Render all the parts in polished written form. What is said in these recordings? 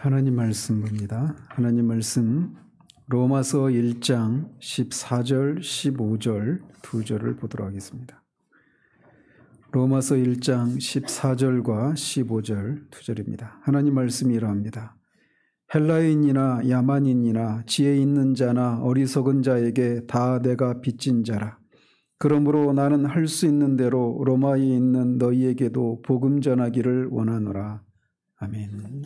하나님 말씀 봅니다. 하나님 말씀 로마서 1장 14절 15절 두 절을 보도록 하겠습니다. 로마서 1장 14절과 15절 두 절입니다. 하나님 말씀이 이러합니다. 헬라인이나 야만인이나 지혜 있는 자나 어리석은 자에게 다 내가 빚진 자라. 그러므로 나는 할 수 있는 대로 로마에 있는 너희에게도 복음 전하기를 원하노라. 아멘.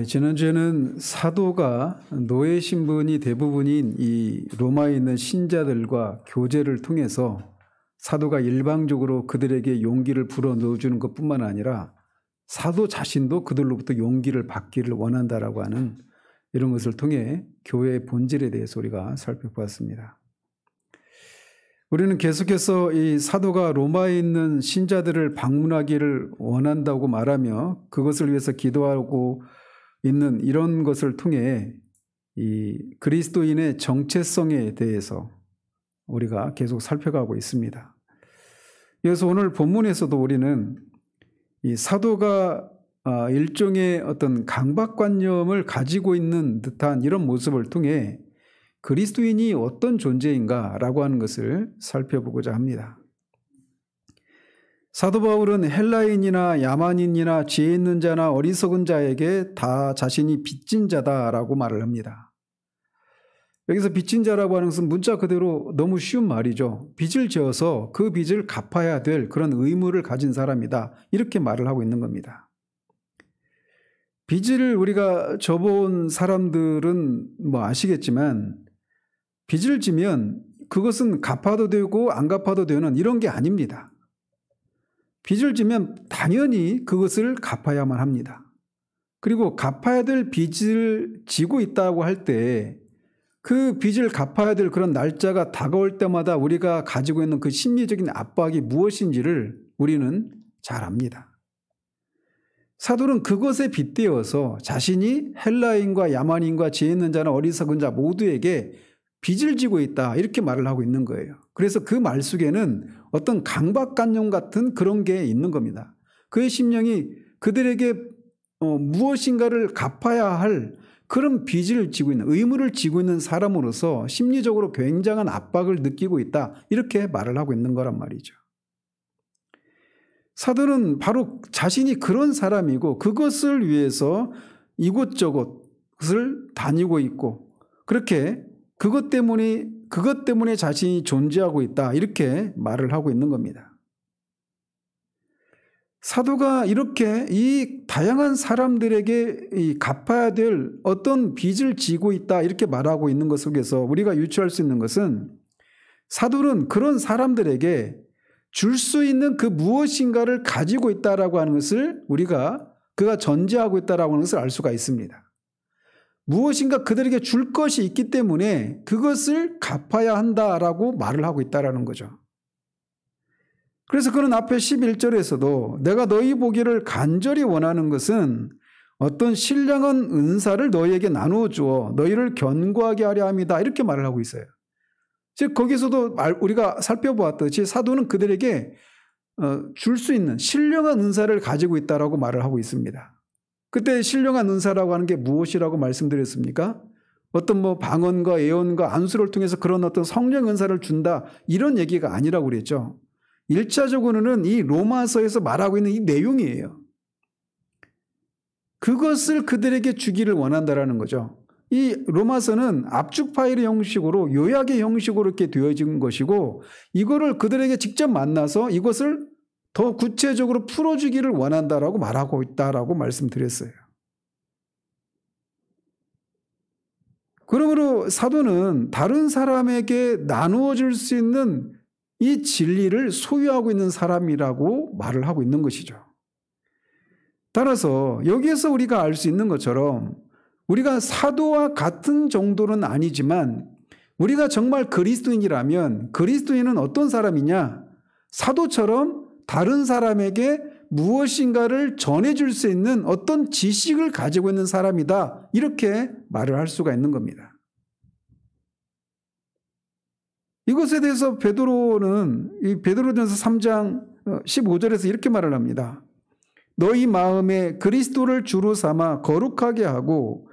지난주에는 사도가 노예 신분이 대부분인 이 로마에 있는 신자들과 교제를 통해서 사도가 일방적으로 그들에게 용기를 불어넣어주는 것뿐만 아니라 사도 자신도 그들로부터 용기를 받기를 원한다라고 하는 이런 것을 통해 교회의 본질에 대해서 우리가 살펴보았습니다. 우리는 계속해서 이 사도가 로마에 있는 신자들을 방문하기를 원한다고 말하며 그것을 위해서 기도하고 있는 이런 것을 통해 이 그리스도인의 정체성에 대해서 우리가 계속 살펴가고 있습니다. 그래서 오늘 본문에서도 우리는 이 사도가 일종의 어떤 강박관념을 가지고 있는 듯한 이런 모습을 통해 그리스도인이 어떤 존재인가라고 하는 것을 살펴보고자 합니다. 사도 바울은 헬라인이나 야만인이나 지혜 있는 자나 어리석은 자에게 다 자신이 빚진 자다라고 말을 합니다. 여기서 빚진 자라고 하는 것은 문자 그대로 너무 쉬운 말이죠. 빚을 지어서 그 빚을 갚아야 될 그런 의무를 가진 사람이다. 이렇게 말을 하고 있는 겁니다. 빚을 우리가 져본 사람들은 아시겠지만 빚을 지면 그것은 갚아도 되고 안 갚아도 되는 이런 게 아닙니다. 빚을 지면 당연히 그것을 갚아야만 합니다. 그리고 갚아야 될 빚을 지고 있다고 할 때 그 빚을 갚아야 될 그런 날짜가 다가올 때마다 우리가 가지고 있는 그 심리적인 압박이 무엇인지를 우리는 잘 압니다. 사도는 그것에 빗대어서 자신이 헬라인과 야만인과 지혜 있는 자나 어리석은 자 모두에게 빚을 지고 있다 이렇게 말을 하고 있는 거예요. 그래서 그 말 속에는 어떤 강박관념 같은 그런 게 있는 겁니다. 그의 심령이 그들에게 무엇인가를 갚아야 할 그런 빚을 지고 있는 의무를 지고 있는 사람으로서 심리적으로 굉장한 압박을 느끼고 있다 이렇게 말을 하고 있는 거란 말이죠. 사도는 바로 자신이 그런 사람이고 그것을 위해서 이곳저곳을 다니고 있고 그렇게 그것 때문에 자신이 존재하고 있다 이렇게 말을 하고 있는 겁니다. 사도가 이렇게 이 다양한 사람들에게 갚아야 될 어떤 빚을 지고 있다 이렇게 말하고 있는 것 속에서 우리가 유추할 수 있는 것은 사도는 그런 사람들에게 줄 수 있는 그 무엇인가를 가지고 있다라고 하는 것을 그가 전제하고 있다라고 하는 것을 알 수가 있습니다. 무엇인가 그들에게 줄 것이 있기 때문에 그것을 갚아야 한다라고 말을 하고 있다라는 거죠. 그래서 그는 앞에 11절에서도 내가 너희 보기를 간절히 원하는 것은 어떤 신령한 은사를 너희에게 나누어 주어 너희를 견고하게 하려 함이다 이렇게 말을 하고 있어요. 즉 거기서도 우리가 살펴보았듯이 사도는 그들에게 줄 수 있는 신령한 은사를 가지고 있다라고 말을 하고 있습니다. 그때 신령한 은사라고 하는 게 무엇이라고 말씀드렸습니까? 어떤 방언과 예언과 안수를 통해서 그런 어떤 성령 은사를 준다 이런 얘기가 아니라고 그랬죠. 1차적으로는 이 로마서에서 말하고 있는 이 내용이에요. 그것을 그들에게 주기를 원한다라는 거죠. 이 로마서는 압축 파일의 형식으로 요약의 형식으로 이렇게 되어진 것이고 이거를 그들에게 직접 만나서 이것을 더 구체적으로 풀어주기를 원한다라고 말하고 있다라고 말씀드렸어요. 그러므로 사도는 다른 사람에게 나누어 줄 수 있는 이 진리를 소유하고 있는 사람이라고 말을 하고 있는 것이죠. 따라서 여기에서 우리가 알 수 있는 것처럼 우리가 사도와 같은 정도는 아니지만 우리가 정말 그리스도인이라면 그리스도인은 어떤 사람이냐? 사도처럼 다른 사람에게 무엇인가를 전해줄 수 있는 어떤 지식을 가지고 있는 사람이다. 이렇게 말을 할 수가 있는 겁니다. 이것에 대해서 베드로는 이 베드로전서 3장 15절에서 이렇게 말을 합니다. 너희 마음에 그리스도를 주로 삼아 거룩하게 하고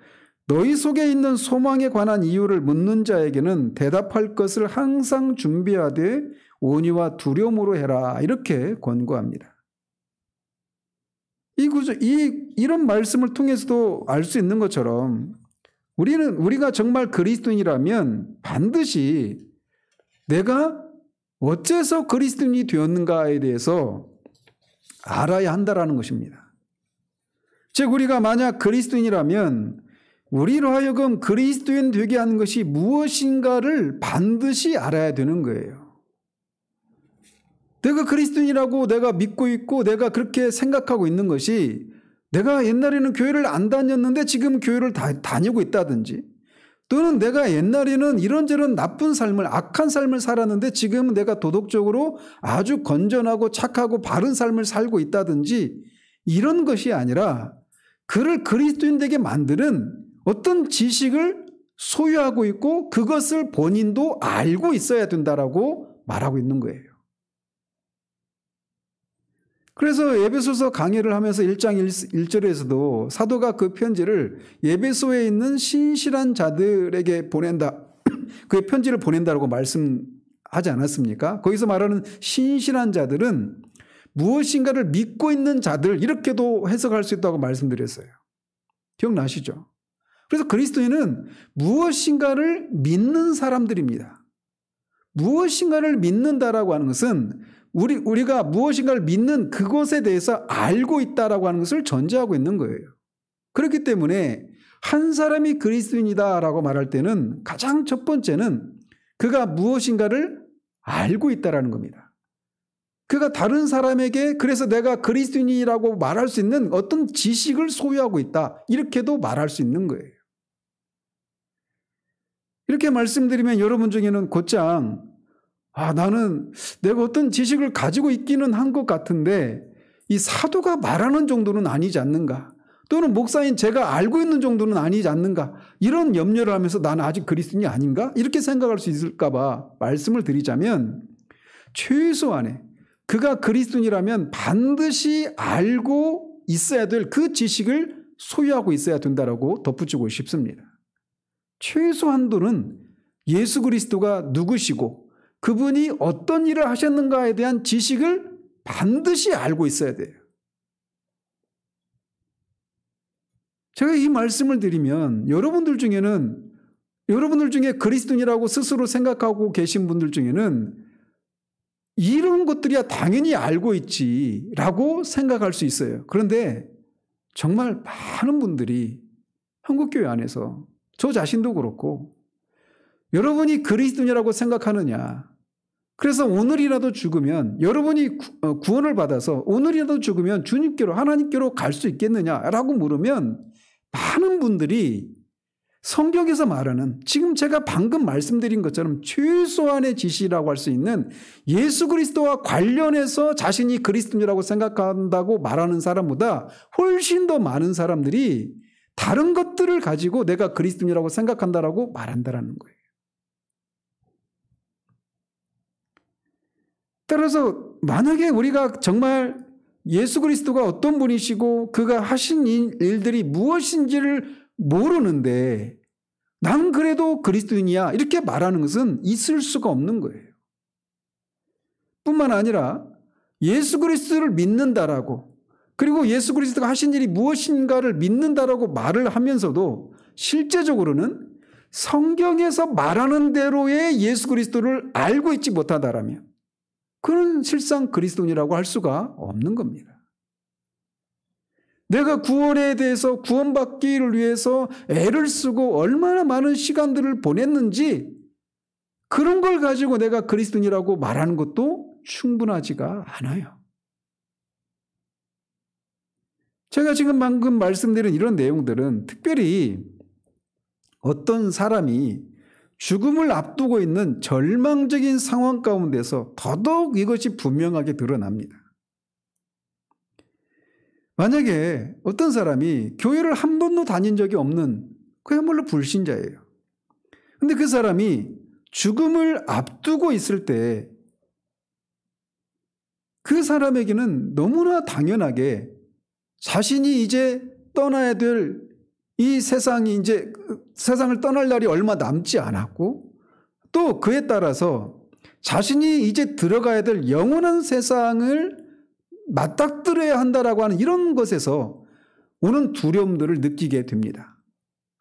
너희 속에 있는 소망에 관한 이유를 묻는 자에게는 대답할 것을 항상 준비하되 온유와 두려움으로 해라. 이렇게 권고합니다. 이런 말씀을 통해서도 알 수 있는 것처럼 우리가 정말 그리스도인이라면 반드시 내가 어째서 그리스도인이 되었는가에 대해서 알아야 한다라는 것입니다. 즉 우리가 만약 그리스도인이라면 우리로 하여금 그리스도인 되게 하는 것이 무엇인가를 반드시 알아야 되는 거예요. 내가 그리스도인이라고 내가 믿고 있고 내가 그렇게 생각하고 있는 것이 내가 옛날에는 교회를 안 다녔는데 지금 교회를 다니고 있다든지 또는 내가 옛날에는 이런저런 나쁜 삶을 악한 삶을 살았는데 지금은 내가 도덕적으로 아주 건전하고 착하고 바른 삶을 살고 있다든지 이런 것이 아니라 그를 그리스도인 되게 만드는 어떤 지식을 소유하고 있고 그것을 본인도 알고 있어야 된다라고 말하고 있는 거예요. 그래서 에베소서 강의를 하면서 1장 1절에서도 사도가 그 편지를 에베소에 있는 신실한 자들에게 보낸다. 그 편지를 보낸다고 말씀하지 않았습니까? 거기서 말하는 신실한 자들은 무엇인가를 믿고 있는 자들 이렇게도 해석할 수 있다고 말씀드렸어요. 기억나시죠? 그래서 그리스도인은 무엇인가를 믿는 사람들입니다. 무엇인가를 믿는다라고 하는 것은 우리가 무엇인가를 믿는 그것에 대해서 알고 있다라고 하는 것을 전제하고 있는 거예요. 그렇기 때문에 한 사람이 그리스도인이다라고 말할 때는 가장 첫 번째는 그가 무엇인가를 알고 있다라는 겁니다. 그가 다른 사람에게 그래서 내가 그리스도인이라고 말할 수 있는 어떤 지식을 소유하고 있다. 이렇게도 말할 수 있는 거예요. 이렇게 말씀드리면 여러분 중에는 곧장 나는 내가 어떤 지식을 가지고 있기는 한 것 같은데 이 사도가 말하는 정도는 아니지 않는가? 또는 목사인 제가 알고 있는 정도는 아니지 않는가? 이런 염려를 하면서 나는 아직 그리스도인이 아닌가? 이렇게 생각할 수 있을까 봐 말씀을 드리자면 최소한의 그가 그리스도인이라면 반드시 알고 있어야 될 그 지식을 소유하고 있어야 된다라고 덧붙이고 싶습니다. 최소한도는 예수 그리스도가 누구시고 그분이 어떤 일을 하셨는가에 대한 지식을 반드시 알고 있어야 돼요. 제가 이 말씀을 드리면 여러분들 중에 그리스도인이라고 스스로 생각하고 계신 분들 중에는 이런 것들이야 당연히 알고 있지라고 생각할 수 있어요. 그런데 정말 많은 분들이 한국교회 안에서 저 자신도 그렇고 여러분이 그리스도인이라고 생각하느냐? 그래서 오늘이라도 죽으면 여러분이 구원을 받아서 오늘이라도 죽으면 주님께로 하나님께로 갈 수 있겠느냐라고 물으면 많은 분들이 성경에서 말하는 지금 제가 방금 말씀드린 것처럼 최소한의 지시라고 할 수 있는 예수 그리스도와 관련해서 자신이 그리스도인이라고 생각한다고 말하는 사람보다 훨씬 더 많은 사람들이 다른 것들을 가지고 내가 그리스도인이라고 생각한다라고 말한다라는 거예요. 따라서 만약에 우리가 정말 예수 그리스도가 어떤 분이시고 그가 하신 일들이 무엇인지를 모르는데 난 그래도 그리스도인이야 이렇게 말하는 것은 있을 수가 없는 거예요. 뿐만 아니라 예수 그리스도를 믿는다라고 그리고 예수 그리스도가 하신 일이 무엇인가를 믿는다라고 말을 하면서도 실제적으로는 성경에서 말하는 대로의 예수 그리스도를 알고 있지 못하다라면 그는 실상 그리스도인이라고 할 수가 없는 겁니다. 내가 구원에 대해서 구원받기를 위해서 애를 쓰고 얼마나 많은 시간들을 보냈는지 그런 걸 가지고 내가 그리스도인이라고 말하는 것도 충분하지가 않아요. 제가 지금 방금 말씀드린 이런 내용들은 특별히 어떤 사람이 죽음을 앞두고 있는 절망적인 상황 가운데서 더더욱 이것이 분명하게 드러납니다. 만약에 어떤 사람이 교회를 한 번도 다닌 적이 없는 그야말로 불신자예요. 그런데 그 사람이 죽음을 앞두고 있을 때 그 사람에게는 너무나 당연하게 자신이 이제 떠나야 될 이 세상이 이제 세상을 떠날 날이 얼마 남지 않았고 또 그에 따라서 자신이 이제 들어가야 될 영원한 세상을 맞닥뜨려야 한다라고 하는 이런 것에서 오는 두려움들을 느끼게 됩니다.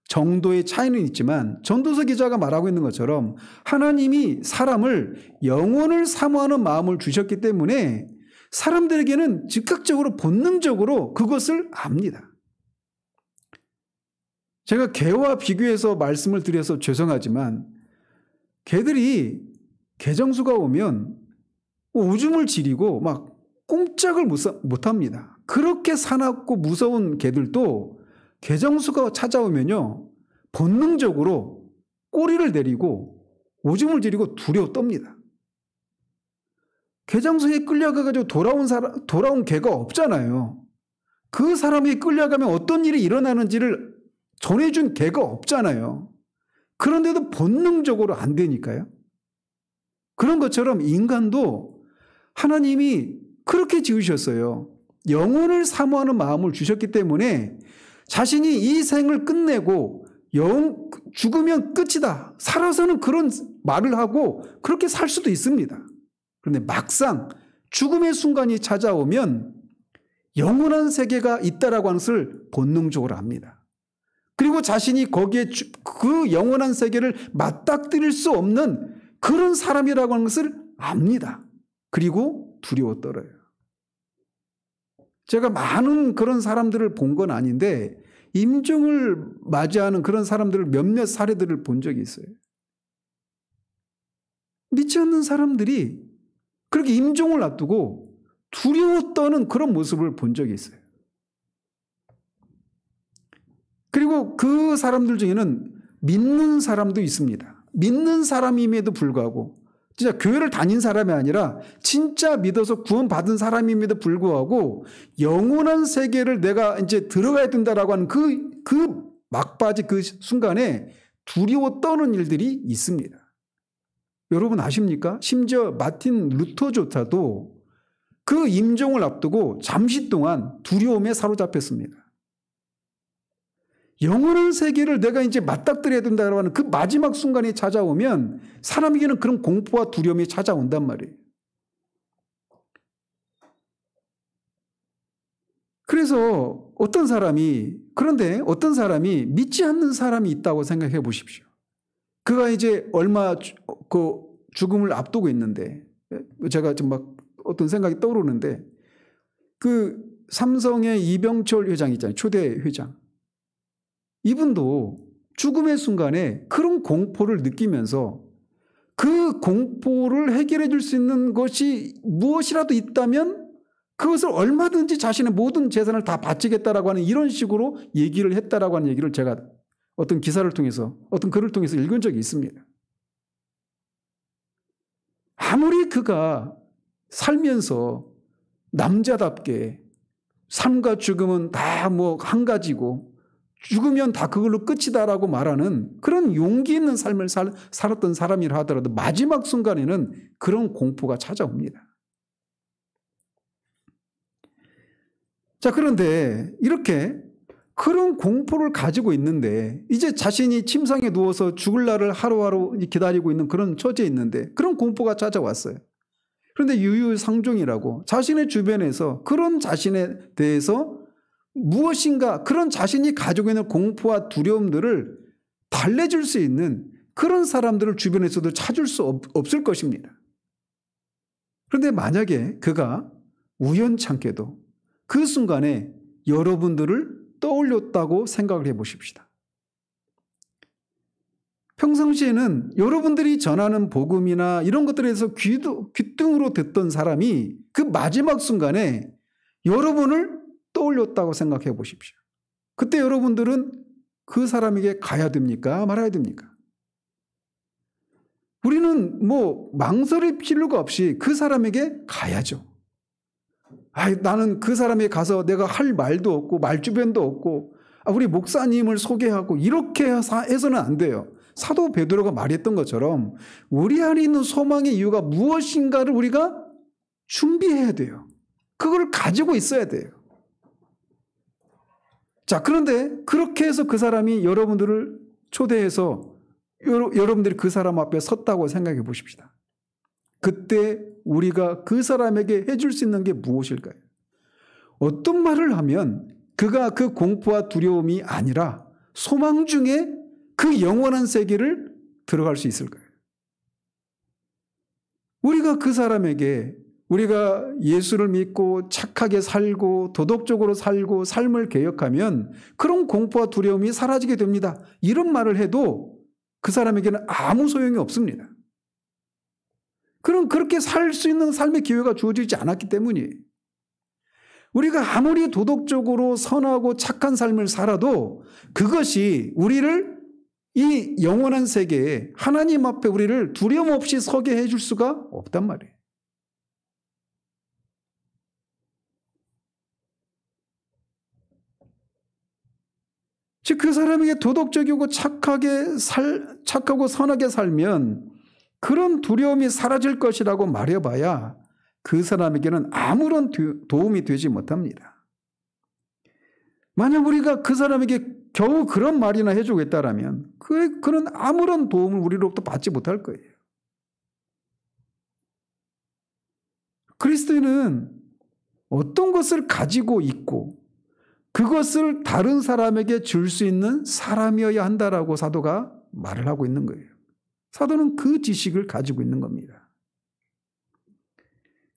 정도의 차이는 있지만 전도서 기자가 말하고 있는 것처럼 하나님이 사람을 영혼을 사모하는 마음을 주셨기 때문에 사람들에게는 즉각적으로 본능적으로 그것을 압니다. 제가 개와 비교해서 말씀을 드려서 죄송하지만 개들이 개정수가 오면 오줌을 지리고 막 꼼짝을 못합니다. 그렇게 사납고 무서운 개들도 개정수가 찾아오면요 본능적으로 꼬리를 내리고 오줌을 지리고 두려워 떱니다. 개정수에 끌려가가지고 돌아온 개가 없잖아요. 그 사람이 끌려가면 어떤 일이 일어나는지를 전해준 개가 없잖아요. 그런데도 본능적으로 안 되니까요. 그런 것처럼 인간도 하나님이 그렇게 지으셨어요. 영혼을 사모하는 마음을 주셨기 때문에 자신이 이 생을 끝내고 죽으면 끝이다. 살아서는 그런 말을 하고 그렇게 살 수도 있습니다. 그런데 막상 죽음의 순간이 찾아오면 영원한 세계가 있다라고 하는 것을 본능적으로 압니다. 그리고 자신이 거기에 그 영원한 세계를 맞닥뜨릴 수 없는 그런 사람이라고 하는 것을 압니다. 그리고 두려워 떨어요. 제가 많은 그런 사람들을 본 건 아닌데 임종을 맞이하는 그런 사람들을 몇몇 사례들을 본 적이 있어요. 믿지 않는 사람들이 그렇게 임종을 앞두고 두려워 떠는 그런 모습을 본 적이 있어요. 그리고 그 사람들 중에는 믿는 사람도 있습니다. 믿는 사람임에도 불구하고 진짜 교회를 다닌 사람이 아니라 진짜 믿어서 구원받은 사람임에도 불구하고 영원한 세계를 내가 이제 들어가야 된다라고 하는 그 막바지 그 순간에 두려워 떠는 일들이 있습니다. 여러분 아십니까? 심지어 마틴 루터조차도 그 임종을 앞두고 잠시 동안 두려움에 사로잡혔습니다. 영원한 세계를 내가 이제 맞닥뜨려야 된다고 하는 그 마지막 순간이 찾아오면 사람에게는 그런 공포와 두려움이 찾아온단 말이에요. 그래서 그런데 어떤 사람이 믿지 않는 사람이 있다고 생각해 보십시오. 그가 이제 얼마 그 죽음을 앞두고 있는데 제가 좀 막 어떤 생각이 떠오르는데 그 삼성의 이병철 회장 있잖아요. 초대 회장. 이분도 죽음의 순간에 그런 공포를 느끼면서 그 공포를 해결해 줄 수 있는 것이 무엇이라도 있다면 그것을 얼마든지 자신의 모든 재산을 다 바치겠다라고 하는 이런 식으로 얘기를 했다라고 하는 얘기를 제가 어떤 기사를 통해서 어떤 글을 통해서 읽은 적이 있습니다. 아무리 그가 살면서 남자답게 삶과 죽음은 다 뭐 한 가지고 죽으면 다 그걸로 끝이다라고 말하는 그런 용기 있는 삶을 살았던 사람이라 하더라도 마지막 순간에는 그런 공포가 찾아옵니다. 자, 그런데 이렇게 그런 공포를 가지고 있는데 이제 자신이 침상에 누워서 죽을 날을 하루하루 기다리고 있는 그런 처지에 있는데 그런 공포가 찾아왔어요. 그런데 유유상종이라고 자신의 주변에서 그런 자신에 대해서 무엇인가 그런 자신이 가지고 있는 공포와 두려움들을 달래줄 수 있는 그런 사람들을 주변에서도 찾을 수 없을 것입니다. 그런데 만약에 그가 우연찮게도 그 순간에 여러분들을 떠올렸다고 생각을 해보십시다. 평상시에는 여러분들이 전하는 복음이나 이런 것들에서 귀등으로 듣던 사람이 그 마지막 순간에 여러분을 떠올렸다고 생각해 보십시오. 그때 여러분들은 그 사람에게 가야 됩니까? 말아야 됩니까? 우리는 뭐 망설일 필요가 없이 그 사람에게 가야죠. 나는 그 사람에게 가서 내가 할 말도 없고 말주변도 없고 우리 목사님을 소개하고 이렇게 해서는 안 돼요. 사도 베드로가 말했던 것처럼 우리 안에 있는 소망의 이유가 무엇인가를 우리가 준비해야 돼요. 그걸 가지고 있어야 돼요. 자, 그런데 그렇게 해서 그 사람이 여러분들을 초대해서 여러분들이 그 사람 앞에 섰다고 생각해 보십시다. 그때 우리가 그 사람에게 해줄 수 있는 게 무엇일까요? 어떤 말을 하면 그가 그 공포와 두려움이 아니라 소망 중에 그 영원한 세계를 들어갈 수 있을까요? 우리가 그 사람에게 우리가 예수를 믿고 착하게 살고 도덕적으로 살고 삶을 개혁하면 그런 공포와 두려움이 사라지게 됩니다. 이런 말을 해도 그 사람에게는 아무 소용이 없습니다. 그럼 그렇게 살 수 있는 삶의 기회가 주어지지 않았기 때문이에요. 우리가 아무리 도덕적으로 선하고 착한 삶을 살아도 그것이 우리를 이 영원한 세계에 하나님 앞에 우리를 두려움 없이 서게 해줄 수가 없단 말이에요. 즉 그 사람에게 도덕적이고 착하고 선하게 살면 그런 두려움이 사라질 것이라고 말해봐야 그 사람에게는 아무런 도움이 되지 못합니다. 만약 우리가 그 사람에게 겨우 그런 말이나 해주겠다라면 그는 아무런 도움을 우리로부터 받지 못할 거예요. 그리스도인은 어떤 것을 가지고 있고 그것을 다른 사람에게 줄 수 있는 사람이어야 한다라고 사도가 말을 하고 있는 거예요. 사도는 그 지식을 가지고 있는 겁니다.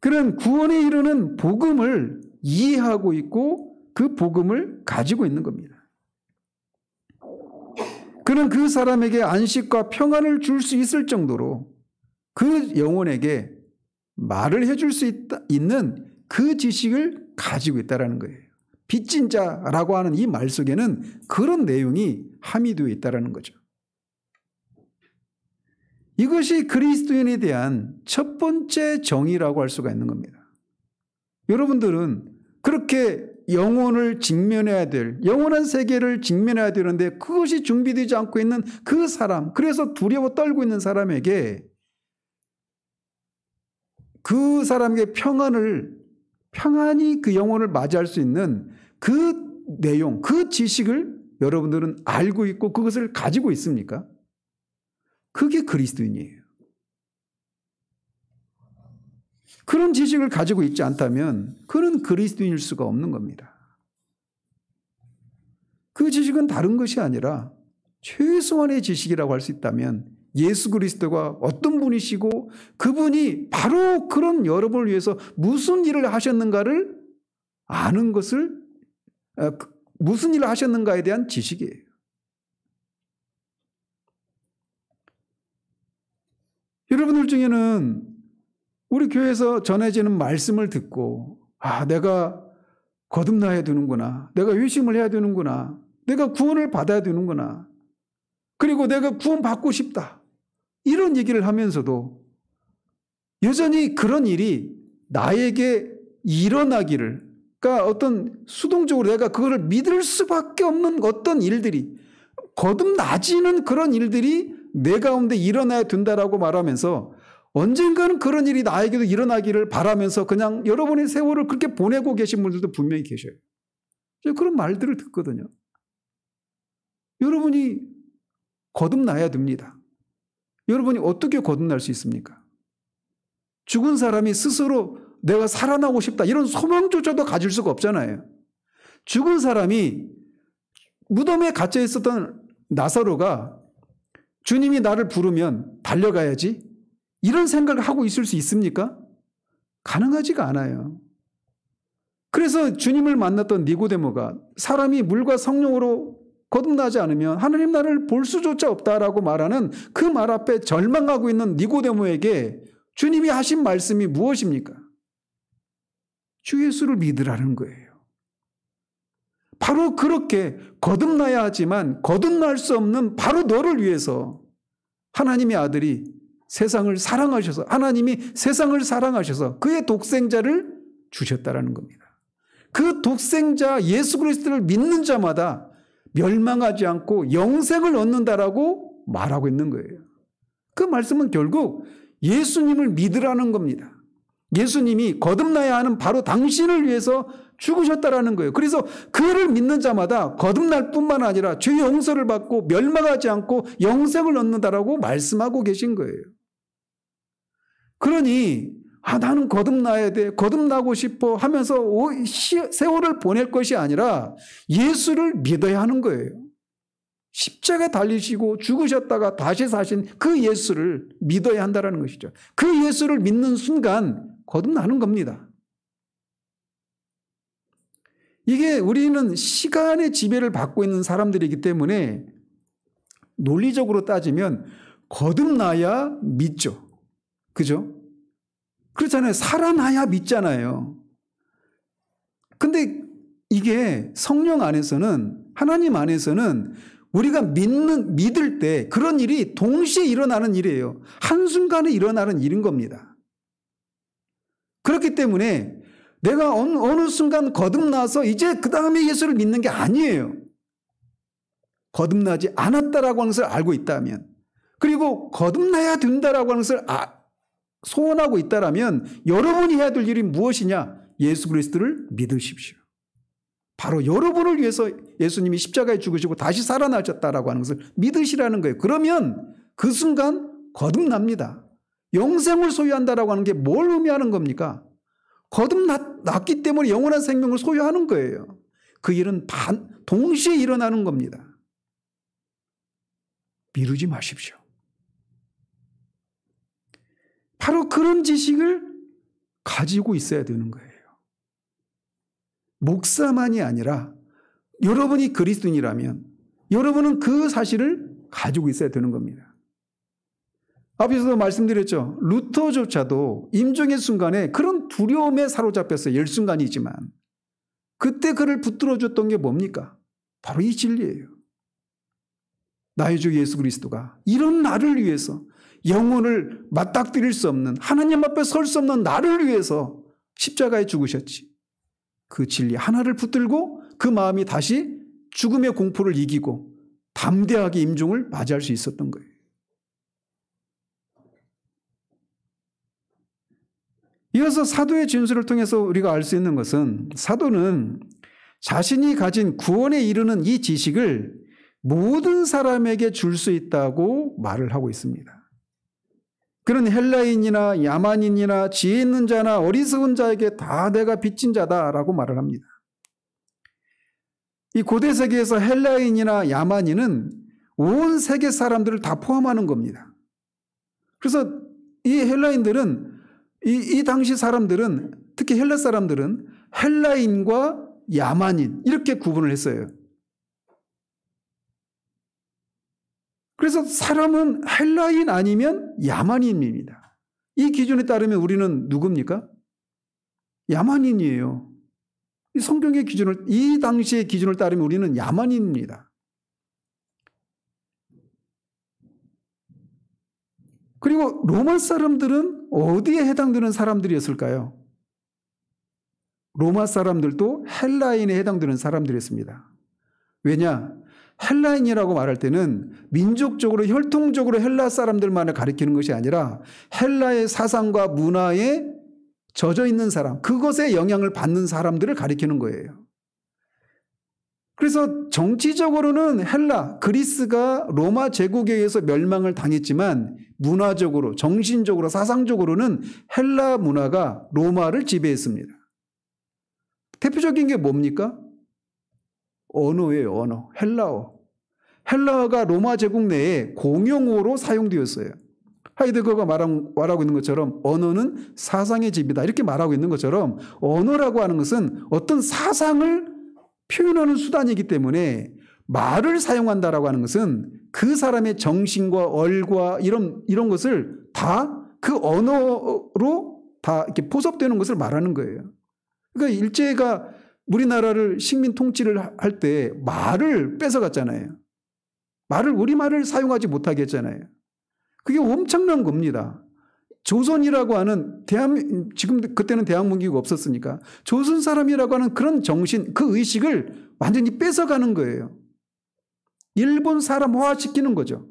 그는 구원에 이르는 복음을 이해하고 있고 그 복음을 가지고 있는 겁니다. 그는 그 사람에게 안식과 평안을 줄 수 있을 정도로 그 영혼에게 말을 해줄 수 있는 그 지식을 가지고 있다는 거예요. 빚진 자라고 하는 이 말 속에는 그런 내용이 함의되어 있다는 거죠. 이것이 그리스도인에 대한 첫 번째 정의라고 할 수가 있는 겁니다. 여러분들은 그렇게 영혼을 직면해야 될, 영원한 세계를 직면해야 되는데 그것이 준비되지 않고 있는 그 사람, 그래서 두려워 떨고 있는 사람에게 그 사람에게 평안히 그 영혼을 맞이할 수 있는 그 내용, 그 지식을 여러분들은 알고 있고 그것을 가지고 있습니까? 그게 그리스도인이에요. 그런 지식을 가지고 있지 않다면 그는 그리스도인일 수가 없는 겁니다. 그 지식은 다른 것이 아니라 최소한의 지식이라고 할 수 있다면 예수 그리스도가 어떤 분이시고 그분이 바로 그런 여러분을 위해서 무슨 일을 하셨는가를 아는 것을 무슨 일을 하셨는가에 대한 지식이에요. 여러분들 중에는 우리 교회에서 전해지는 말씀을 듣고 내가 거듭나야 되는구나. 내가 회심을 해야 되는구나. 내가 구원을 받아야 되는구나. 그리고 내가 구원받고 싶다. 이런 얘기를 하면서도 여전히 그런 일이 나에게 일어나기를, 그러니까 어떤 수동적으로 내가 그거를 믿을 수밖에 없는 어떤 일들이, 거듭나지는 그런 일들이 내 가운데 일어나야 된다라고 말하면서 언젠가는 그런 일이 나에게도 일어나기를 바라면서 그냥 여러분의 세월을 그렇게 보내고 계신 분들도 분명히 계셔요. 그런 말들을 듣거든요. 여러분이 거듭나야 됩니다. 여러분이 어떻게 거듭날 수 있습니까? 죽은 사람이 스스로 내가 살아나고 싶다 이런 소망조차도 가질 수가 없잖아요. 죽은 사람이 무덤에 갇혀 있었던 나사로가 주님이 나를 부르면 달려가야지 이런 생각을 하고 있을 수 있습니까? 가능하지가 않아요. 그래서 주님을 만났던 니고데모가 사람이 물과 성령으로 거듭나지 않으면 하나님 나라를 볼 수조차 없다라고 말하는 그 말 앞에 절망하고 있는 니고데모에게 주님이 하신 말씀이 무엇입니까? 주 예수를 믿으라는 거예요. 바로 그렇게 거듭나야 하지만 거듭날 수 없는 바로 너를 위해서 하나님의 아들이 세상을 사랑하셔서, 하나님이 세상을 사랑하셔서 그의 독생자를 주셨다라는 겁니다. 그 독생자 예수 그리스도를 믿는 자마다 멸망하지 않고 영생을 얻는다라고 말하고 있는 거예요. 그 말씀은 결국 예수님을 믿으라는 겁니다. 예수님이 거듭나야 하는 바로 당신을 위해서 죽으셨다라는 거예요. 그래서 그를 믿는 자마다 거듭날 뿐만 아니라 죄의 용서를 받고 멸망하지 않고 영생을 얻는다라고 말씀하고 계신 거예요. 그러니 나는 거듭나야 돼, 거듭나고 싶어 하면서 세월을 보낼 것이 아니라 예수를 믿어야 하는 거예요. 십자가 달리시고 죽으셨다가 다시 사신 그 예수를 믿어야 한다는 것이죠. 그 예수를 믿는 순간 거듭나는 겁니다. 이게 우리는 시간의 지배를 받고 있는 사람들이기 때문에 논리적으로 따지면 거듭나야 믿죠. 그죠? 그렇잖아요. 살아나야 믿잖아요. 근데 이게 성령 안에서는, 하나님 안에서는 우리가 믿을 때 그런 일이 동시에 일어나는 일이에요. 한순간에 일어나는 일인 겁니다. 그렇기 때문에 내가 어느 순간 거듭나서 이제 그 다음에 예수를 믿는 게 아니에요. 거듭나지 않았다라고 하는 것을 알고 있다면, 그리고 거듭나야 된다라고 하는 것을 소원하고 있다라면 여러분이 해야 될 일이 무엇이냐? 예수 그리스도를 믿으십시오. 바로 여러분을 위해서 예수님이 십자가에 죽으시고 다시 살아나셨다라고 하는 것을 믿으시라는 거예요. 그러면 그 순간 거듭납니다. 영생을 소유한다라고 하는 게 뭘 의미하는 겁니까? 거듭났기 때문에 영원한 생명을 소유하는 거예요. 그 일은 동시에 일어나는 겁니다. 미루지 마십시오. 바로 그런 지식을 가지고 있어야 되는 거예요. 목사만이 아니라 여러분이 그리스도인이라면 여러분은 그 사실을 가지고 있어야 되는 겁니다. 앞에서도 말씀드렸죠. 루터조차도 임종의 순간에 그런 두려움에 사로잡혔어요. 일순간이지만. 그때 그를 붙들어줬던 게 뭡니까? 바로 이 진리예요. 나의 주 예수 그리스도가 이런 나를 위해서, 영혼을 맞닥뜨릴 수 없는, 하나님 앞에 설 수 없는 나를 위해서 십자가에 죽으셨지. 그 진리 하나를 붙들고 그 마음이 다시 죽음의 공포를 이기고 담대하게 임종을 맞이할 수 있었던 거예요. 이어서 사도의 진술을 통해서 우리가 알 수 있는 것은, 사도는 자신이 가진 구원에 이르는 이 지식을 모든 사람에게 줄 수 있다고 말을 하고 있습니다. 그는 헬라인이나 야만인이나 지혜 있는 자나 어리석은 자에게 다 내가 빚진 자다라고 말을 합니다. 이 고대 세계에서 헬라인이나 야만인은 온 세계 사람들을 다 포함하는 겁니다. 그래서 이 헬라인들은, 이 당시 사람들은, 특히 헬라 사람들은 헬라인과 야만인 이렇게 구분을 했어요. 그래서 사람은 헬라인 아니면 야만인입니다. 이 기준에 따르면 우리는 누굽니까? 야만인이에요. 이 성경의 기준을, 이 당시의 기준을 따르면 우리는 야만인입니다. 그리고 로마 사람들은 어디에 해당되는 사람들이었을까요? 로마 사람들도 헬라인에 해당되는 사람들이었습니다. 왜냐? 헬라인이라고 말할 때는 민족적으로 혈통적으로 헬라 사람들만을 가리키는 것이 아니라 헬라의 사상과 문화에 젖어 있는 사람, 그것에 영향을 받는 사람들을 가리키는 거예요. 그래서 정치적으로는 헬라, 그리스가 로마 제국에 의해서 멸망을 당했지만 문화적으로, 정신적으로, 사상적으로는 헬라 문화가 로마를 지배했습니다. 대표적인 게 뭡니까? 언어예요, 언어. 헬라어. 헬라어가 로마 제국 내에 공용어로 사용되었어요. 하이데거가 말하고 있는 것처럼 언어는 사상의 집이다, 이렇게 말하고 있는 것처럼 언어라고 하는 것은 어떤 사상을 표현하는 수단이기 때문에 말을 사용한다라고 하는 것은 그 사람의 정신과 얼과 이런 것을 다 그 언어로 다 이렇게 포섭되는 것을 말하는 거예요. 그러니까 일제가 우리나라를 식민 통치를 할 때 말을 뺏어갔잖아요. 우리말을 사용하지 못하게 했잖아요. 그게 엄청난 겁니다. 조선이라고 하는 지금 그때는 대한민국이 없었으니까 조선 사람이라고 하는 그런 정신, 그 의식을 완전히 뺏어가는 거예요. 일본 사람화시키는 거죠.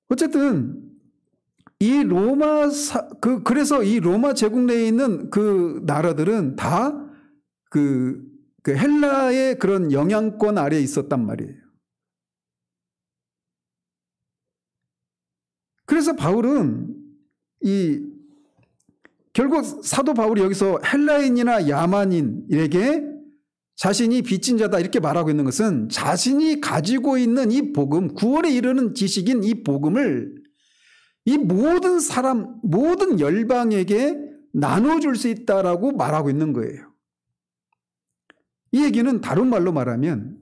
어쨌든 이 그래서 이 로마 제국 내에 있는 그 나라들은 다 그 헬라의 그런 영향권 아래에 있었단 말이에요. 그래서 바울은 결국 사도 바울이 여기서 헬라인이나 야만인에게 자신이 빚진 자다 이렇게 말하고 있는 것은 자신이 가지고 있는 이 복음, 구원에 이르는 지식인 이 복음을 이 모든 사람, 모든 열방에게 나눠줄 수 있다라고 말하고 있는 거예요. 이 얘기는 다른 말로 말하면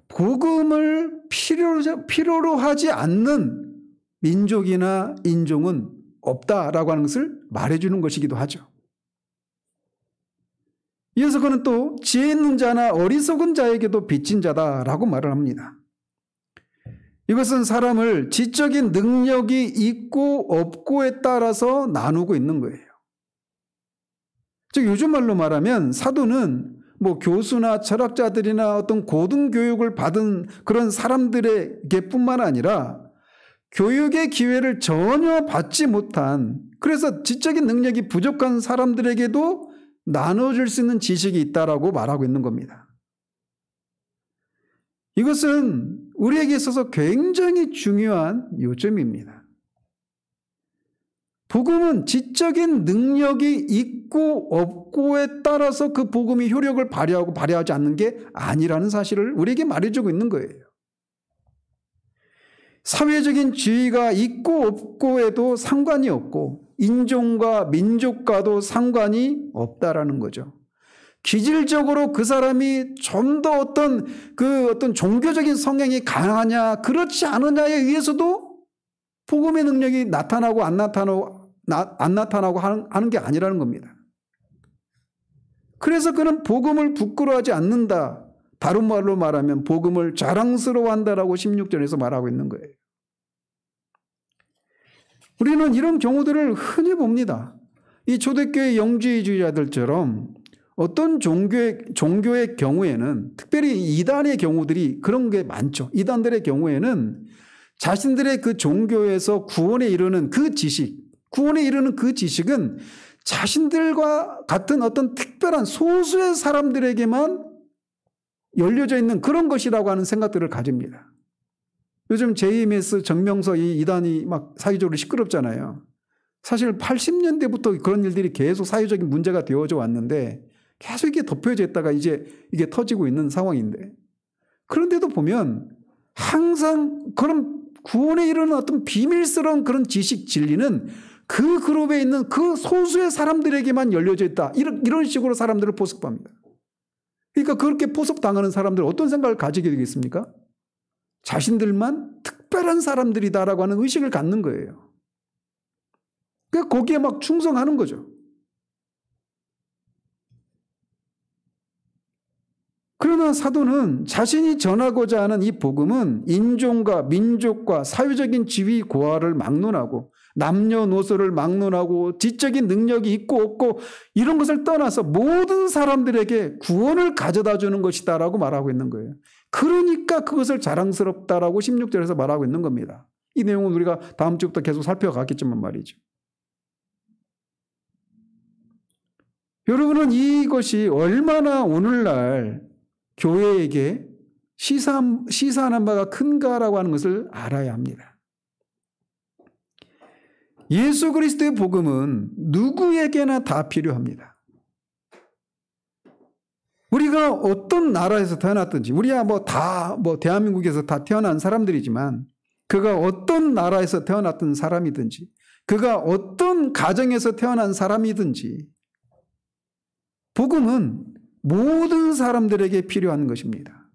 복음을 필요로 하지 않는 민족이나 인종은 없다라고 하는 것을 말해주는 것이기도 하죠. 이어서 그는 또 지혜 있는 자나 어리석은 자에게도 빚진 자다라고 말을 합니다. 이것은 사람을 지적인 능력이 있고 없고에 따라서 나누고 있는 거예요. 즉 요즘 말로 말하면 사도는 뭐 교수나 철학자들이나 어떤 고등교육을 받은 그런 사람들에게 뿐만 아니라 교육의 기회를 전혀 받지 못한, 그래서 지적인 능력이 부족한 사람들에게도 나눠줄 수 있는 지식이 있다라고 말하고 있는 겁니다. 이것은 우리에게 있어서 굉장히 중요한 요점입니다. 복음은 지적인 능력이 있고 없고에 따라서 그 복음이 효력을 발휘하고 발휘하지 않는 게 아니라는 사실을 우리에게 말해주고 있는 거예요. 사회적인 지위가 있고 없고에도 상관이 없고 인종과 민족과도 상관이 없다라는 거죠. 기질적으로 그 사람이 좀 더 어떤 종교적인 성향이 강하냐 그렇지 않으냐에 의해서도 복음의 능력이 나타나고 안 나타나고 하는 게 아니라는 겁니다. 그래서 그는 복음을 부끄러워하지 않는다. 다른 말로 말하면 복음을 자랑스러워한다라고 16절에서 말하고 있는 거예요. 우리는 이런 경우들을 흔히 봅니다. 이 초대교회 영지주의자들처럼 어떤 종교의 경우에는, 특별히 이단의 경우들이 그런 게 많죠. 이단들의 경우에는 자신들의 그 종교에서 구원에 이르는 그 지식은 자신들과 같은 어떤 특별한 소수의 사람들에게만 열려져 있는 그런 것이라고 하는 생각들을 가집니다. 요즘 JMS 정명서 이 이단이 막 사회적으로 시끄럽잖아요. 사실 80년대부터 그런 일들이 계속 사회적인 문제가 되어져 왔는데 계속 이게 덮여져 있다가 이제 이게 터지고 있는 상황인데, 그런데도 보면 항상 그런 구원에 이르는 어떤 비밀스러운 그런 지식 진리는 그 그룹에 있는 그 소수의 사람들에게만 열려져 있다. 이런 식으로 사람들을 포섭합니다. 그러니까 그렇게 포섭당하는 사람들 어떤 생각을 가지게 되겠습니까? 자신들만 특별한 사람들이다라고 하는 의식을 갖는 거예요. 그러니까 거기에 막 충성하는 거죠. 그러나 사도는 자신이 전하고자 하는 이 복음은 인종과 민족과 사회적인 지위 고하를 막론하고 남녀노소를 막론하고 지적인 능력이 있고 없고 이런 것을 떠나서 모든 사람들에게 구원을 가져다 주는 것이다라고 말하고 있는 거예요. 그러니까 그것을 자랑스럽다라고 16절에서 말하고 있는 겁니다. 이 내용은 우리가 다음 주부터 계속 살펴가겠지만 말이죠. 여러분은 이것이 얼마나 오늘날 교회에게 시사하는 바가 큰가라고 하는 것을 알아야 합니다. 예수 그리스도의 복음은 누구에게나 다 필요합니다. 우리가 어떤 나라에서 태어났든지, 우리야 대한민국에서 다 태어난 사람들이지만, 그가 어떤 나라에서 태어났던 사람이든지, 그가 어떤 가정에서 태어난 사람이든지, 복음은 모든 사람들에게 필요한 것입니다.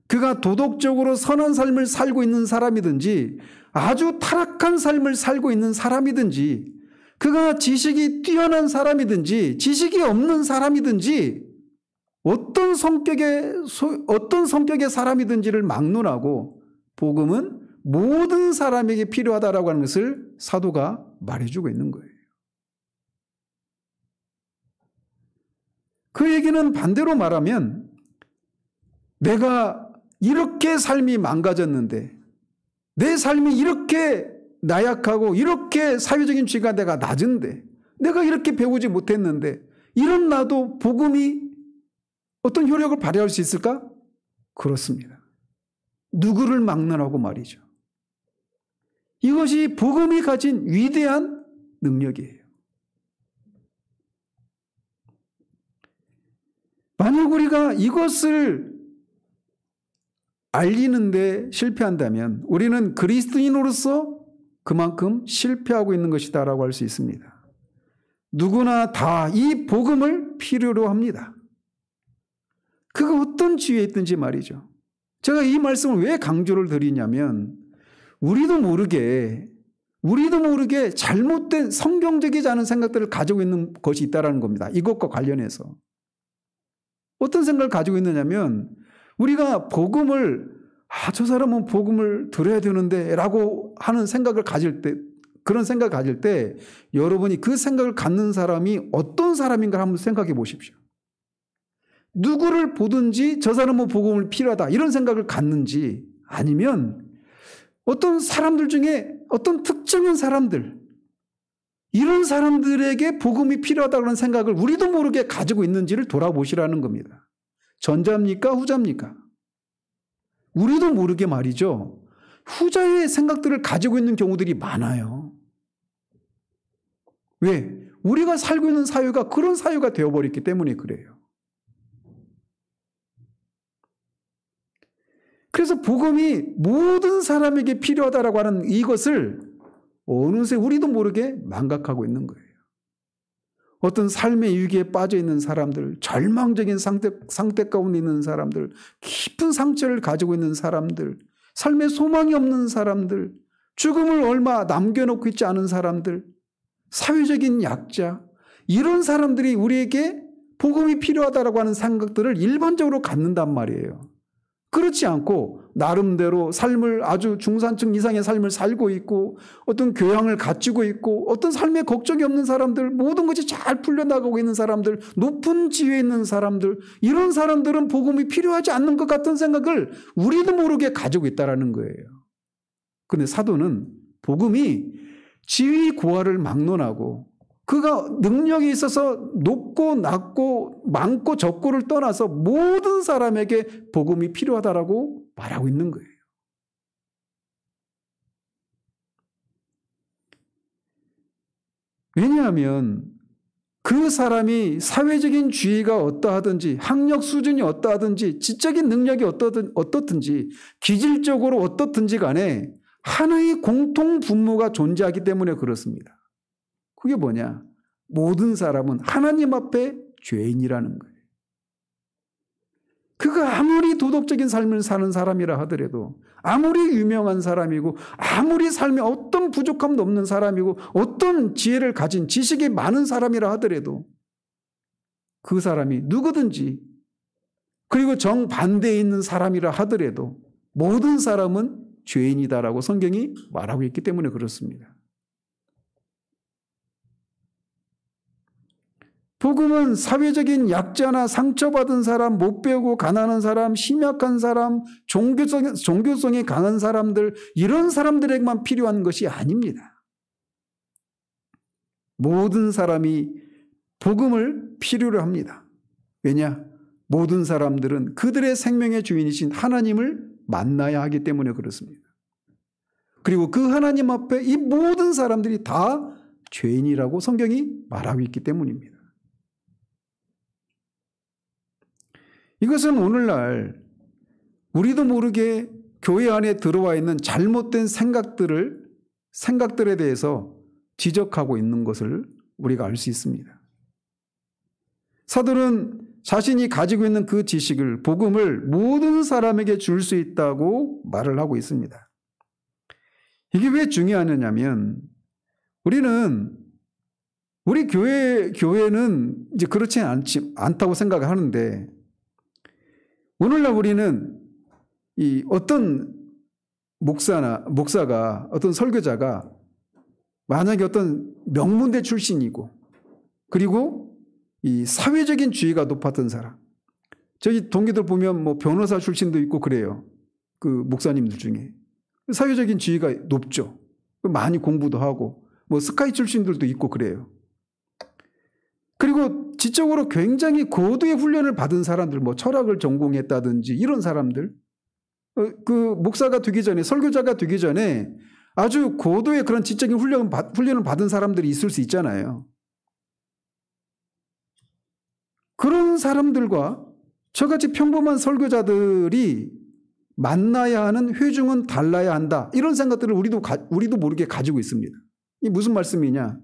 그가 도덕적으로 선한 삶을 살고 있는 사람이든지 아주 타락한 삶을 살고 있는 사람이든지 그가 지식이 뛰어난 사람이든지 지식이 없는 사람이든지 어떤 성격의 사람이든지를 막론하고 복음은 모든 사람에게 필요하다라고 하는 것을 사도가 말해주고 있는 거예요. 그 얘기는 반대로 말하면 내가 이렇게 삶이 망가졌는데 내 삶이 이렇게 나약하고 이렇게 사회적인 지위가 내가 낮은데 내가 이렇게 배우지 못했는데 이런 나도 복음이 어떤 효력을 발휘할 수 있을까? 그렇습니다. 누구를 막론하고 말이죠. 이것이 복음이 가진 위대한 능력이에요. 만약 우리가 이것을 알리는데 실패한다면 우리는 그리스도인으로서 그만큼 실패하고 있는 것이다라고 할 수 있습니다. 누구나 다 이 복음을 필요로 합니다. 그가 어떤 지위에 있든지 말이죠. 제가 이 말씀을 왜 강조를 드리냐면 우리도 모르게 잘못된 성경적이지 않은 생각들을 가지고 있는 것이 있다는 겁니다. 이것과 관련해서. 어떤 생각을 가지고 있느냐면 우리가 복음을 저 사람은 복음을 들어야 되는데 라고 하는 생각을 가질 때 그런 생각을 가질 때 여러분이 그 생각을 갖는 사람이 어떤 사람인가 한번 생각해 보십시오. 누구를 보든지 저 사람은 복음을 필요하다 이런 생각을 갖는지 아니면 어떤 사람들 중에 어떤 특정한 사람들 이런 사람들에게 복음이 필요하다는 생각을 우리도 모르게 가지고 있는지를 돌아보시라는 겁니다. 전자입니까? 후자입니까? 우리도 모르게 말이죠. 후자의 생각들을 가지고 있는 경우들이 많아요. 왜? 우리가 살고 있는 사회가 그런 사회가 되어버렸기 때문에 그래요. 그래서 복음이 모든 사람에게 필요하다라고 하는 이것을 어느새 우리도 모르게 망각하고 있는 거예요. 어떤 삶의 위기에 빠져 있는 사람들, 절망적인 상태 가운데 있는 사람들, 깊은 상처를 가지고 있는 사람들, 삶에 소망이 없는 사람들, 죽음을 얼마 남겨놓고 있지 않은 사람들, 사회적인 약자, 이런 사람들이 우리에게 복음이 필요하다라고 하는 생각들을 일반적으로 갖는단 말이에요. 그렇지 않고 나름대로 삶을 아주 중산층 이상의 삶을 살고 있고 어떤 교양을 갖추고 있고 어떤 삶에 걱정이 없는 사람들, 모든 것이 잘 풀려나가고 있는 사람들, 높은 지위에 있는 사람들, 이런 사람들은 복음이 필요하지 않는 것 같은 생각을 우리도 모르게 가지고 있다는 거예요. 그런데 사도는 복음이 지위 고하를 막론하고 그가 능력이 있어서 높고 낮고 많고 적고를 떠나서 모든 사람에게 복음이 필요하다라고 말하고 있는 거예요. 왜냐하면 그 사람이 사회적인 지위가 어떠하든지 학력 수준이 어떠하든지 지적인 능력이 어떻든지 기질적으로 어떻든지 간에 하나의 공통 분모가 존재하기 때문에 그렇습니다. 그게 뭐냐? 모든 사람은 하나님 앞에 죄인이라는 거예요. 그가 아무리 도덕적인 삶을 사는 사람이라 하더라도 아무리 유명한 사람이고 아무리 삶에 어떤 부족함도 없는 사람이고 어떤 지혜를 가진 지식이 많은 사람이라 하더라도 그 사람이 누구든지 그리고 정반대에 있는 사람이라 하더라도 모든 사람은 죄인이다라고 성경이 말하고 있기 때문에 그렇습니다. 복음은 사회적인 약자나 상처받은 사람, 못 배우고 가난한 사람, 심약한 사람, 종교성이 강한 사람들, 이런 사람들에게만 필요한 것이 아닙니다. 모든 사람이 복음을 필요로 합니다. 왜냐? 모든 사람들은 그들의 생명의 주인이신 하나님을 만나야 하기 때문에 그렇습니다. 그리고 그 하나님 앞에 이 모든 사람들이 다 죄인이라고 성경이 말하고 있기 때문입니다. 이것은 오늘날 우리도 모르게 교회 안에 들어와 있는 잘못된 생각들에 대해서 지적하고 있는 것을 우리가 알 수 있습니다. 사도는 자신이 가지고 있는 그 지식을, 복음을 모든 사람에게 줄 수 있다고 말을 하고 있습니다. 이게 왜 중요하냐면 우리 교회는 이제 그렇지 않다고 생각을 하는데 오늘날 우리는 이 어떤 목사가 어떤 설교자가 만약에 어떤 명문대 출신이고 그리고 이 사회적인 지위가 높았던 사람, 저희 동기들 보면 뭐 변호사 출신도 있고 그래요. 그 목사님들 중에 사회적인 지위가 높죠. 많이 공부도 하고 뭐 스카이 출신들도 있고 그래요. 그리고 지적으로 굉장히 고도의 훈련을 받은 사람들, 뭐 철학을 전공했다든지 이런 사람들, 그 목사가 되기 전에, 설교자가 되기 전에 아주 고도의 그런 지적인 훈련을 받은 사람들이 있을 수 있잖아요. 그런 사람들과 저같이 평범한 설교자들이 만나야 하는 회중은 달라야 한다. 이런 생각들을 우리도 모르게 가지고 있습니다. 이게 무슨 말씀이냐?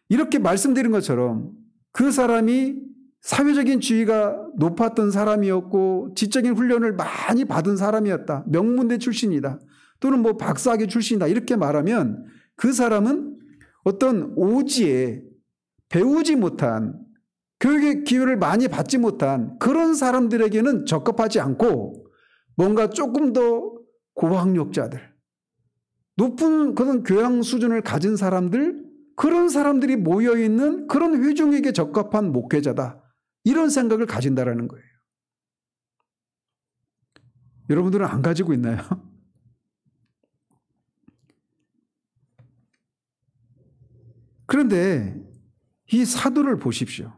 이렇게 말씀드린 것처럼 그 사람이 사회적인 지위가 높았던 사람이었고 지적인 훈련을 많이 받은 사람이었다. 명문대 출신이다. 또는 뭐 박사학위 출신이다. 이렇게 말하면 그 사람은 어떤 오지에 배우지 못한, 교육의 기회를 많이 받지 못한 그런 사람들에게는 적합하지 않고 뭔가 조금 더 고학력자들, 높은 그런 교양 수준을 가진 사람들, 그런 사람들이 모여있는 그런 회중에게 적합한 목회자다. 이런 생각을 가진다라는 거예요. 여러분들은 안 가지고 있나요? 그런데 이 사도를 보십시오.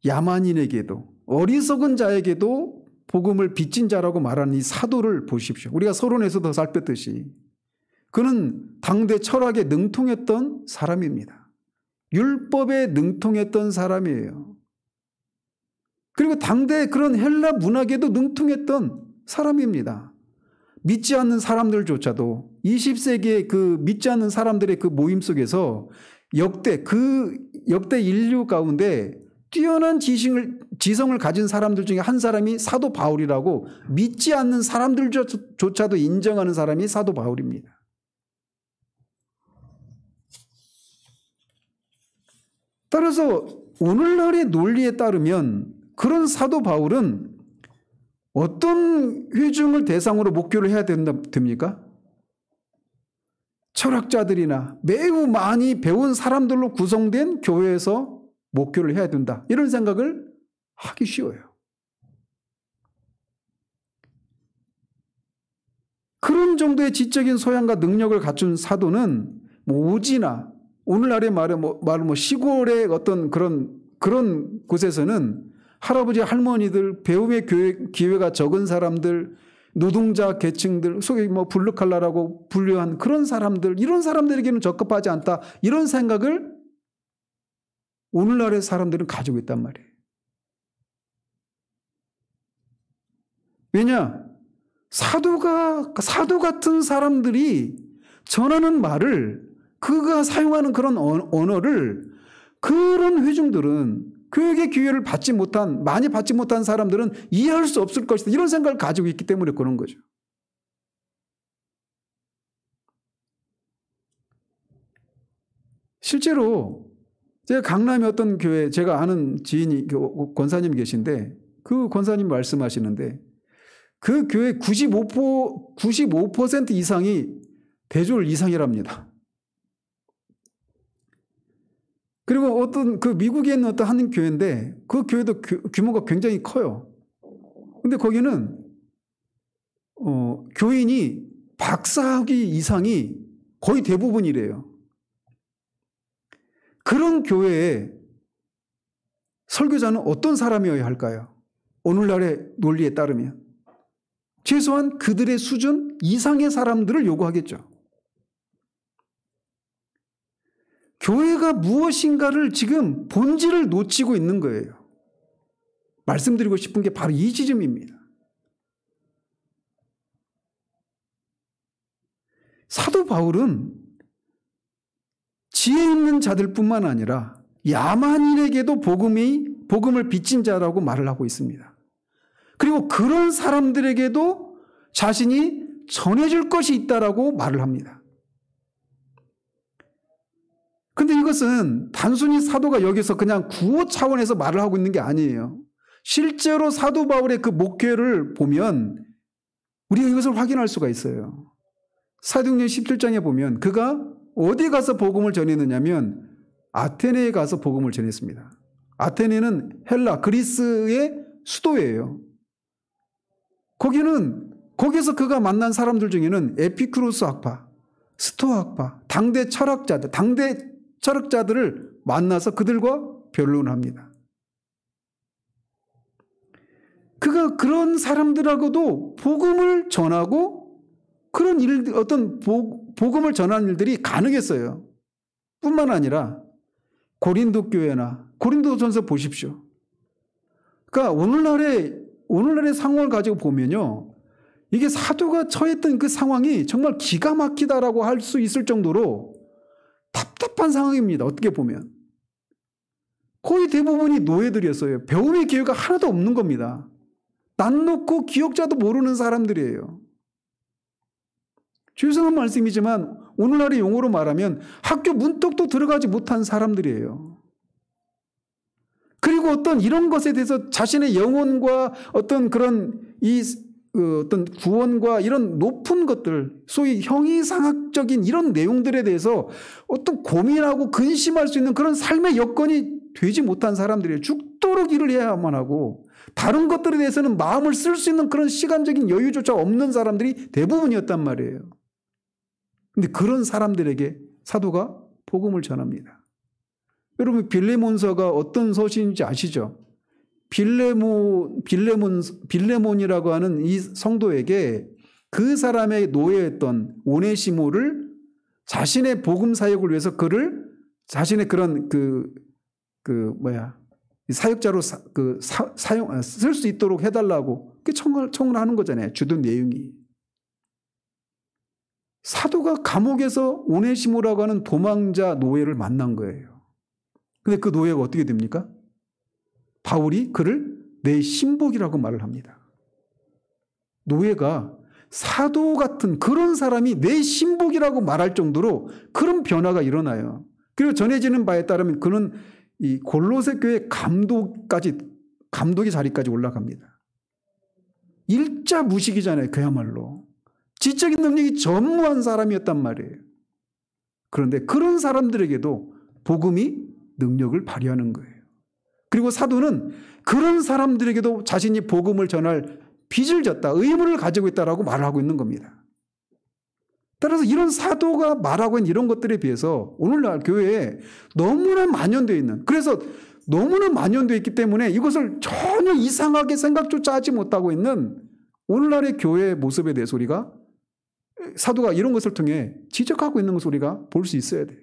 야만인에게도 어리석은 자에게도 복음을 빚진 자라고 말하는 이 사도를 보십시오. 우리가 서론에서도 살폈듯이 그는 당대 철학에 능통했던 사람입니다. 율법에 능통했던 사람이에요. 그리고 당대 그런 헬라 문학에도 능통했던 사람입니다. 믿지 않는 사람들조차도 20세기의 그 믿지 않는 사람들의 그 모임 속에서 역대 인류 가운데 뛰어난 지성을 가진 사람들 중에 한 사람이 사도 바울이라고 믿지 않는 사람들조차도 인정하는 사람이 사도 바울입니다. 따라서 오늘날의 논리에 따르면 그런 사도 바울은 어떤 회중을 대상으로 목교를 해야 됩니까? 철학자들이나 매우 많이 배운 사람들로 구성된 교회에서 목교를 해야 된다. 이런 생각을 하기 쉬워요. 그런 정도의 지적인 소양과 능력을 갖춘 사도는 뭐 오지나 오늘날의 말은 시골의 어떤 그런 곳에서는 할아버지 할머니들, 배움의 기회가 적은 사람들, 노동자 계층들, 속에 블루칼라라고 분류한 그런 사람들, 이런 사람들에게는 적합하지 않다. 이런 생각을 오늘날의 사람들은 가지고 있단 말이에요. 왜냐? 사도 같은 사람들이 전하는 말을, 그가 사용하는 그런 언어를 그런 회중들은, 교육의 기회를 많이 받지 못한 사람들은 이해할 수 없을 것이다. 이런 생각을 가지고 있기 때문에 그런 거죠. 실제로 제가 강남의 어떤 교회, 제가 아는 지인이 권사님 계신데 그 권사님 말씀하시는데 그 교회 95% 이상이 대졸 이상이랍니다. 그리고 어떤 그 미국에 있는 어떤 한 교회인데 그 교회도 규모가 굉장히 커요. 근데 거기는 교인이 박사학위 이상이 거의 대부분이래요. 그런 교회에 설교자는 어떤 사람이어야 할까요? 오늘날의 논리에 따르면 최소한 그들의 수준 이상의 사람들을 요구하겠죠. 교회가 무엇인가를 지금 본질을 놓치고 있는 거예요. 말씀드리고 싶은 게 바로 이 지점입니다. 사도 바울은 지혜 있는 자들뿐만 아니라 야만인에게도 복음을 빚진 자라고 말을 하고 있습니다. 그리고 그런 사람들에게도 자신이 전해줄 것이 있다라고 말을 합니다. 근데 이것은 단순히 사도가 여기서 그냥 구호 차원에서 말을 하고 있는 게 아니에요. 실제로 사도 바울의 그 목회를 보면 우리가 이것을 확인할 수가 있어요. 사도행전 17장에 보면 그가 어디 가서 복음을 전했느냐면 아테네에 가서 복음을 전했습니다. 아테네는 헬라, 그리스의 수도예요. 거기는 거기서 그가 만난 사람들 중에는 에피쿠로스 학파, 스토아 학파, 당대 철학자들을 만나서 그들과 변론을 합니다. 그가 그런 사람들하고도 복음을 전하고 그런 일들, 어떤 복음을 전하는 일들이 가능했어요. 뿐만 아니라 고린도 교회나 고린도전서 보십시오. 그러니까 오늘날의 상황을 가지고 보면요, 이게 사도가 처했던 그 상황이 정말 기가 막히다라고 할 수 있을 정도로 답답한 상황입니다. 어떻게 보면 거의 대부분이 노예들이었어요. 배움의 기회가 하나도 없는 겁니다. 난 놓고 기억자도 모르는 사람들이에요. 죄송한 말씀이지만 오늘날의 용어로 말하면 학교 문턱도 들어가지 못한 사람들이에요. 그리고 어떤 이런 것에 대해서 자신의 영혼과 어떤 그런 어떤 구원과 이런 높은 것들, 소위 형이상학적인 이런 내용들에 대해서 어떤 고민하고 근심할 수 있는 그런 삶의 여건이 되지 못한 사람들이에요. 죽도록 일을 해야만 하고 다른 것들에 대해서는 마음을 쓸 수 있는 그런 시간적인 여유조차 없는 사람들이 대부분이었단 말이에요. 근데 그런 사람들에게 사도가 복음을 전합니다. 여러분, 빌레몬서가 어떤 서신인지 아시죠? 빌레몬이라고 하는 이 성도에게 그 사람의 노예였던 오네시모를 자신의 복음 사역을 위해서 그를 자신의 그런 사역자로 쓸 수 있도록 해달라고 청을 하는 거잖아요. 주둔 내용이. 사도가 감옥에서 오네시모라고 하는 도망자 노예를 만난 거예요. 근데 그 노예가 어떻게 됩니까? 바울이 그를 내 신복이라고 말을 합니다. 노예가 사도 같은 그런 사람이 내 신복이라고 말할 정도로 그런 변화가 일어나요. 그리고 전해지는 바에 따르면 그는 이 골로새 교회 감독의 자리까지 올라갑니다. 일자 무식이잖아요. 그야말로. 지적인 능력이 전무한 사람이었단 말이에요. 그런데 그런 사람들에게도 복음이 능력을 발휘하는 거예요. 그리고 사도는 그런 사람들에게도 자신이 복음을 전할 빚을 졌다, 의무를 가지고 있다라고 말을 하고 있는 겁니다. 따라서 이런 사도가 말하고 있는 이런 것들에 비해서 오늘날 교회에 너무나 만연되어 있는, 그래서 너무나 만연되어 있기 때문에 이것을 전혀 이상하게 생각조차 하지 못하고 있는 오늘날의 교회의 모습에 대해서 우리가 사도가 이런 것을 통해 지적하고 있는 것을 우리가 볼 수 있어야 돼요.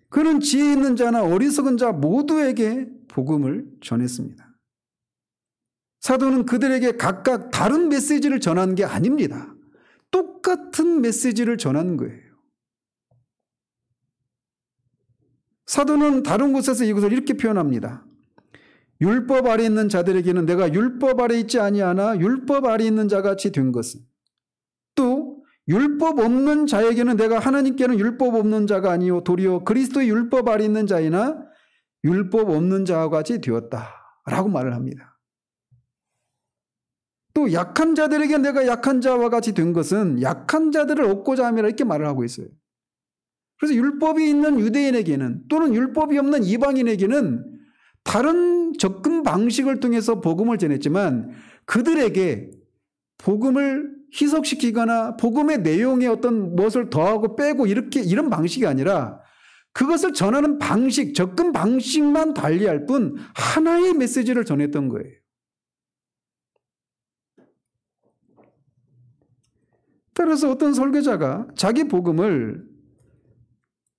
그는 지혜 있는 자나 어리석은 자 모두에게 복음을 전했습니다. 사도는 그들에게 각각 다른 메시지를 전한 게 아닙니다. 똑같은 메시지를 전하는 거예요. 사도는 다른 곳에서 이것을 이렇게 표현합니다. 율법 아래 있는 자들에게는 내가 율법 아래 있지 아니하나 율법 아래 있는 자같이 된 것은, 또 율법 없는 자에게는 내가 하나님께는 율법 없는 자가 아니요 도리어 그리스도의 율법 아래 있는 자이나 율법 없는 자와 같이 되었다라고 말을 합니다. 또 약한 자들에게 내가 약한 자와 같이 된 것은 약한 자들을 얻고자 함이라 이렇게 말을 하고 있어요. 그래서 율법이 있는 유대인에게는 또는 율법이 없는 이방인에게는 다른 접근 방식을 통해서 복음을 전했지만 그들에게 복음을 희석시키거나 복음의 내용에 어떤 무엇을 더하고 빼고 이런 방식이 아니라 그것을 전하는 방식, 접근 방식만 달리할 뿐 하나의 메시지를 전했던 거예요. 따라서 어떤 설교자가 자기 복음을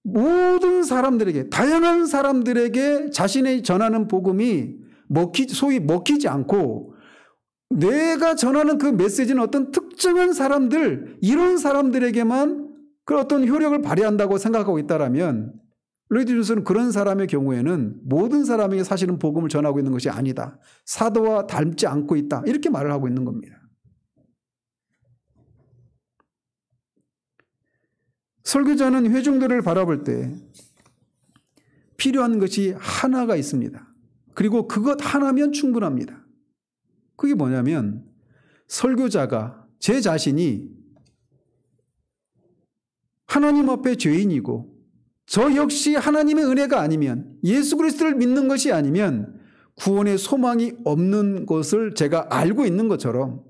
모든 사람들에게, 다양한 사람들에게 자신이 전하는 복음이 소위 먹히지 않고 내가 전하는 그 메시지는 어떤 특정한 사람들, 이런 사람들에게만 그 어떤 효력을 발휘한다고 생각하고 있다라면 로이드 존슨은 그런 사람의 경우에는 모든 사람에게 사실은 복음을 전하고 있는 것이 아니다. 사도와 닮지 않고 있다. 이렇게 말을 하고 있는 겁니다. 설교자는 회중들을 바라볼 때 필요한 것이 하나가 있습니다. 그리고 그것 하나면 충분합니다. 그게 뭐냐면 설교자가 제 자신이 하나님 앞에 죄인이고 저 역시 하나님의 은혜가 아니면 예수 그리스도를 믿는 것이 아니면 구원의 소망이 없는 것을 제가 알고 있는 것처럼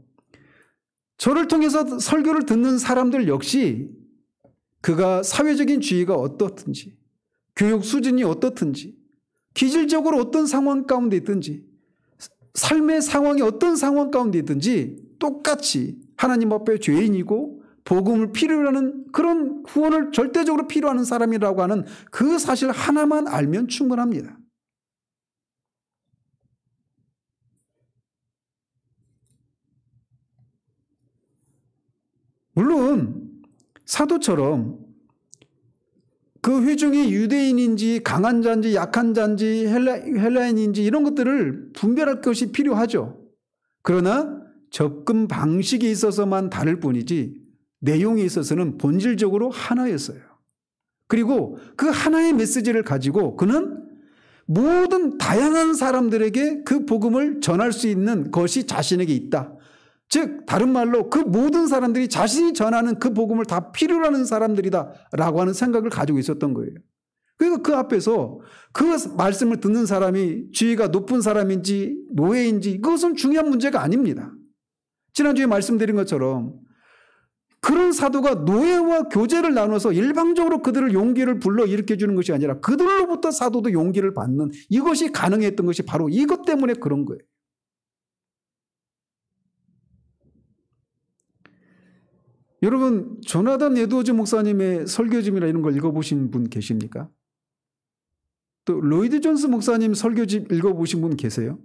저를 통해서 설교를 듣는 사람들 역시 그가 사회적인 지위가 어떻든지 교육 수준이 어떻든지 기질적으로 어떤 상황 가운데 있든지 삶의 상황이 어떤 상황 가운데 있든지 똑같이 하나님 앞에 죄인이고 복음을 필요로 하는 그런 구원을 절대적으로 필요하는 사람이라고 하는 그 사실 하나만 알면 충분합니다. 물론 사도처럼 그 회중이 유대인인지 강한 자인지 약한 자인지 헬라인인지 이런 것들을 분별할 것이 필요하죠. 그러나 접근 방식에 있어서만 다를 뿐이지 내용에 있어서는 본질적으로 하나였어요. 그리고 그 하나의 메시지를 가지고 그는 모든 다양한 사람들에게 그 복음을 전할 수 있는 것이 자신에게 있다. 즉 다른 말로 그 모든 사람들이 자신이 전하는 그 복음을 다 필요로 하는 사람들이다 라고 하는 생각을 가지고 있었던 거예요. 그리고 그 앞에서 그 말씀을 듣는 사람이 지위가 높은 사람인지 노예인지 그것은 중요한 문제가 아닙니다. 지난주에 말씀드린 것처럼 그런 사도가 노예와 교제를 나눠서 일방적으로 그들을 용기를 불러일으켜 주는 것이 아니라 그들로부터 사도도 용기를 받는 이것이 가능했던 것이 바로 이것 때문에 그런 거예요. 여러분 조나단 에드워즈 목사님의 설교집이나 이런 걸 읽어보신 분 계십니까? 또 로이드 존스 목사님 설교집 읽어보신 분 계세요?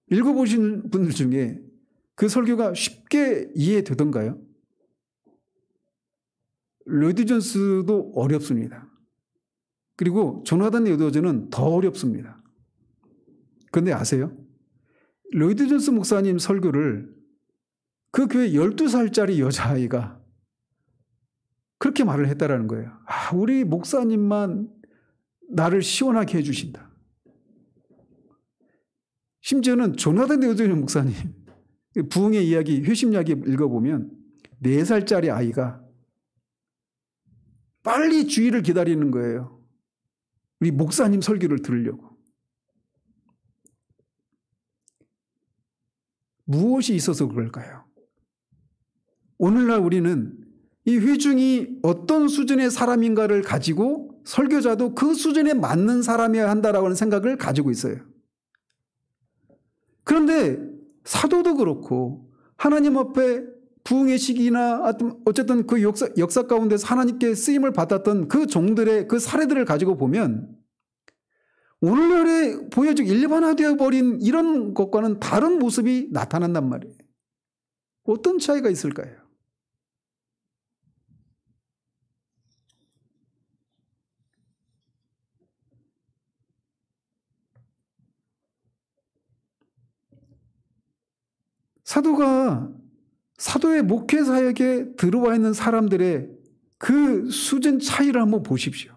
읽어보신 분들 중에 그 설교가 쉽게 이해되던가요? 로이드 존스도 어렵습니다. 그리고 조나단 에드워즈는 더 어렵습니다. 그런데 아세요? 로이드 존스 목사님 설교를 그 교회 12살짜리 여자아이가 그렇게 말을 했다라는 거예요. 아, 우리 목사님만 나를 시원하게 해주신다. 심지어는 조나단 에드워즈 목사님 부흥의 이야기, 회심 이야기 읽어보면 4살짜리 아이가 빨리 주일을 기다리는 거예요. 우리 목사님 설교를 들으려고. 무엇이 있어서 그럴까요? 오늘날 우리는 이 회중이 어떤 수준의 사람인가를 가지고 설교자도 그 수준에 맞는 사람이어야 한다라고 하는 생각을 가지고 있어요. 그런데 사도도 그렇고 하나님 앞에 부흥의 시기나 어쨌든 그 역사 가운데서 하나님께 쓰임을 받았던 그 종들의 그 사례들을 가지고 보면 오늘날에 보여지고 일반화되어 버린 이런 것과는 다른 모습이 나타난단 말이에요. 어떤 차이가 있을까요? 사도의 목회 사역에 들어와 있는 사람들의 그 수준 차이를 한번 보십시오.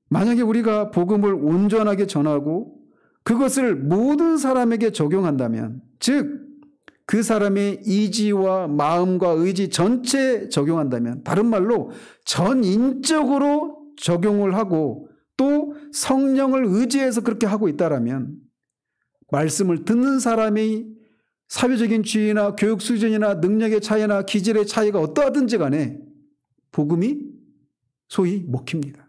만약에 우리가 복음을 온전하게 전하고 그것을 모든 사람에게 적용한다면, 즉 그 사람의 이지와 마음과 의지 전체에 적용한다면, 다른 말로 전인적으로 적용을 하고 또 성령을 의지해서 그렇게 하고 있다라면 말씀을 듣는 사람의 사회적인 지위나 교육 수준이나 능력의 차이나 기질의 차이가 어떠하든지 간에 복음이 소위 먹힙니다.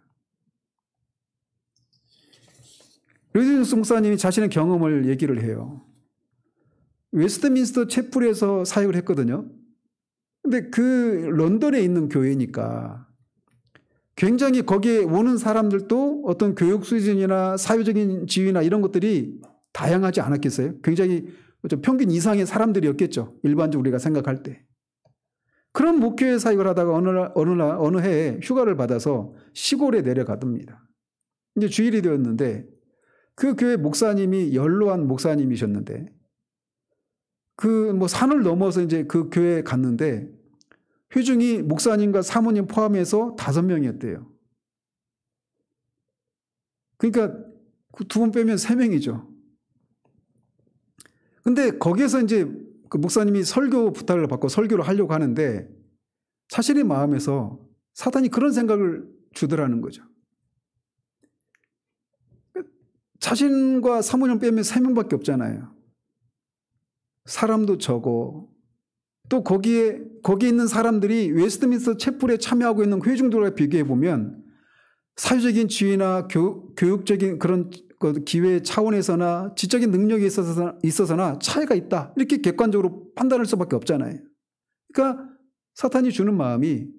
로이드 목사님이 자신의 경험을 얘기를 해요. 웨스트민스터 채플에서 사역을 했거든요. 근데 그 런던에 있는 교회니까 굉장히 거기에 오는 사람들도 어떤 교육 수준이나 사회적인 지위나 이런 것들이 다양하지 않았겠어요? 굉장히 좀 평균 이상의 사람들이었겠죠. 일반적으로 우리가 생각할 때. 그런 목회 사역을 하다가 어느 해에 휴가를 받아서 시골에 내려가답니다. 이제 주일이 되었는데 그 교회 목사님이 연로한 목사님이셨는데 그 산을 넘어서 이제 그 교회에 갔는데 회중이 목사님과 사모님 포함해서 5명이었대요. 그러니까 그 2분 빼면 3명이죠. 근데 거기에서 이제 그 목사님이 설교 부탁을 받고 설교를 하려고 하는데 자신의 마음에서 사탄이 그런 생각을 주더라는 거죠. 자신과 사모님 빼면 3명밖에 없잖아요. 사람도 적어. 또 거기에 있는 사람들이 웨스트민스터 채플에 참여하고 있는 회중들과 비교해 보면 사회적인 지위나 교육적인 그런 기회 차원에서나 지적인 능력이 있어서나 차이가 있다. 이렇게 객관적으로 판단할 수밖에 없잖아요. 그러니까 사탄이 주는 마음이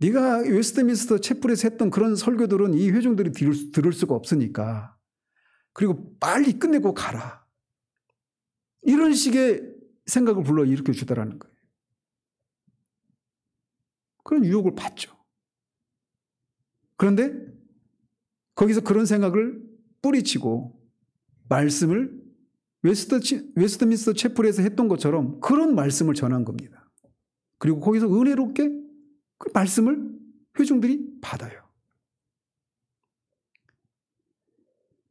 네가 웨스트민스터 채플에서 했던 그런 설교들은 이 회중들이 들을 수가 없으니까 그리고 빨리 끝내고 가라. 이런 식의 생각을 불러일으켜 주더라는 거예요. 그런 유혹을 받죠. 그런데 거기서 그런 생각을 뿌리치고 말씀을 웨스트민스터 채플에서 했던 것처럼 그런 말씀을 전한 겁니다. 그리고 거기서 은혜롭게 그 말씀을 회중들이 받아요.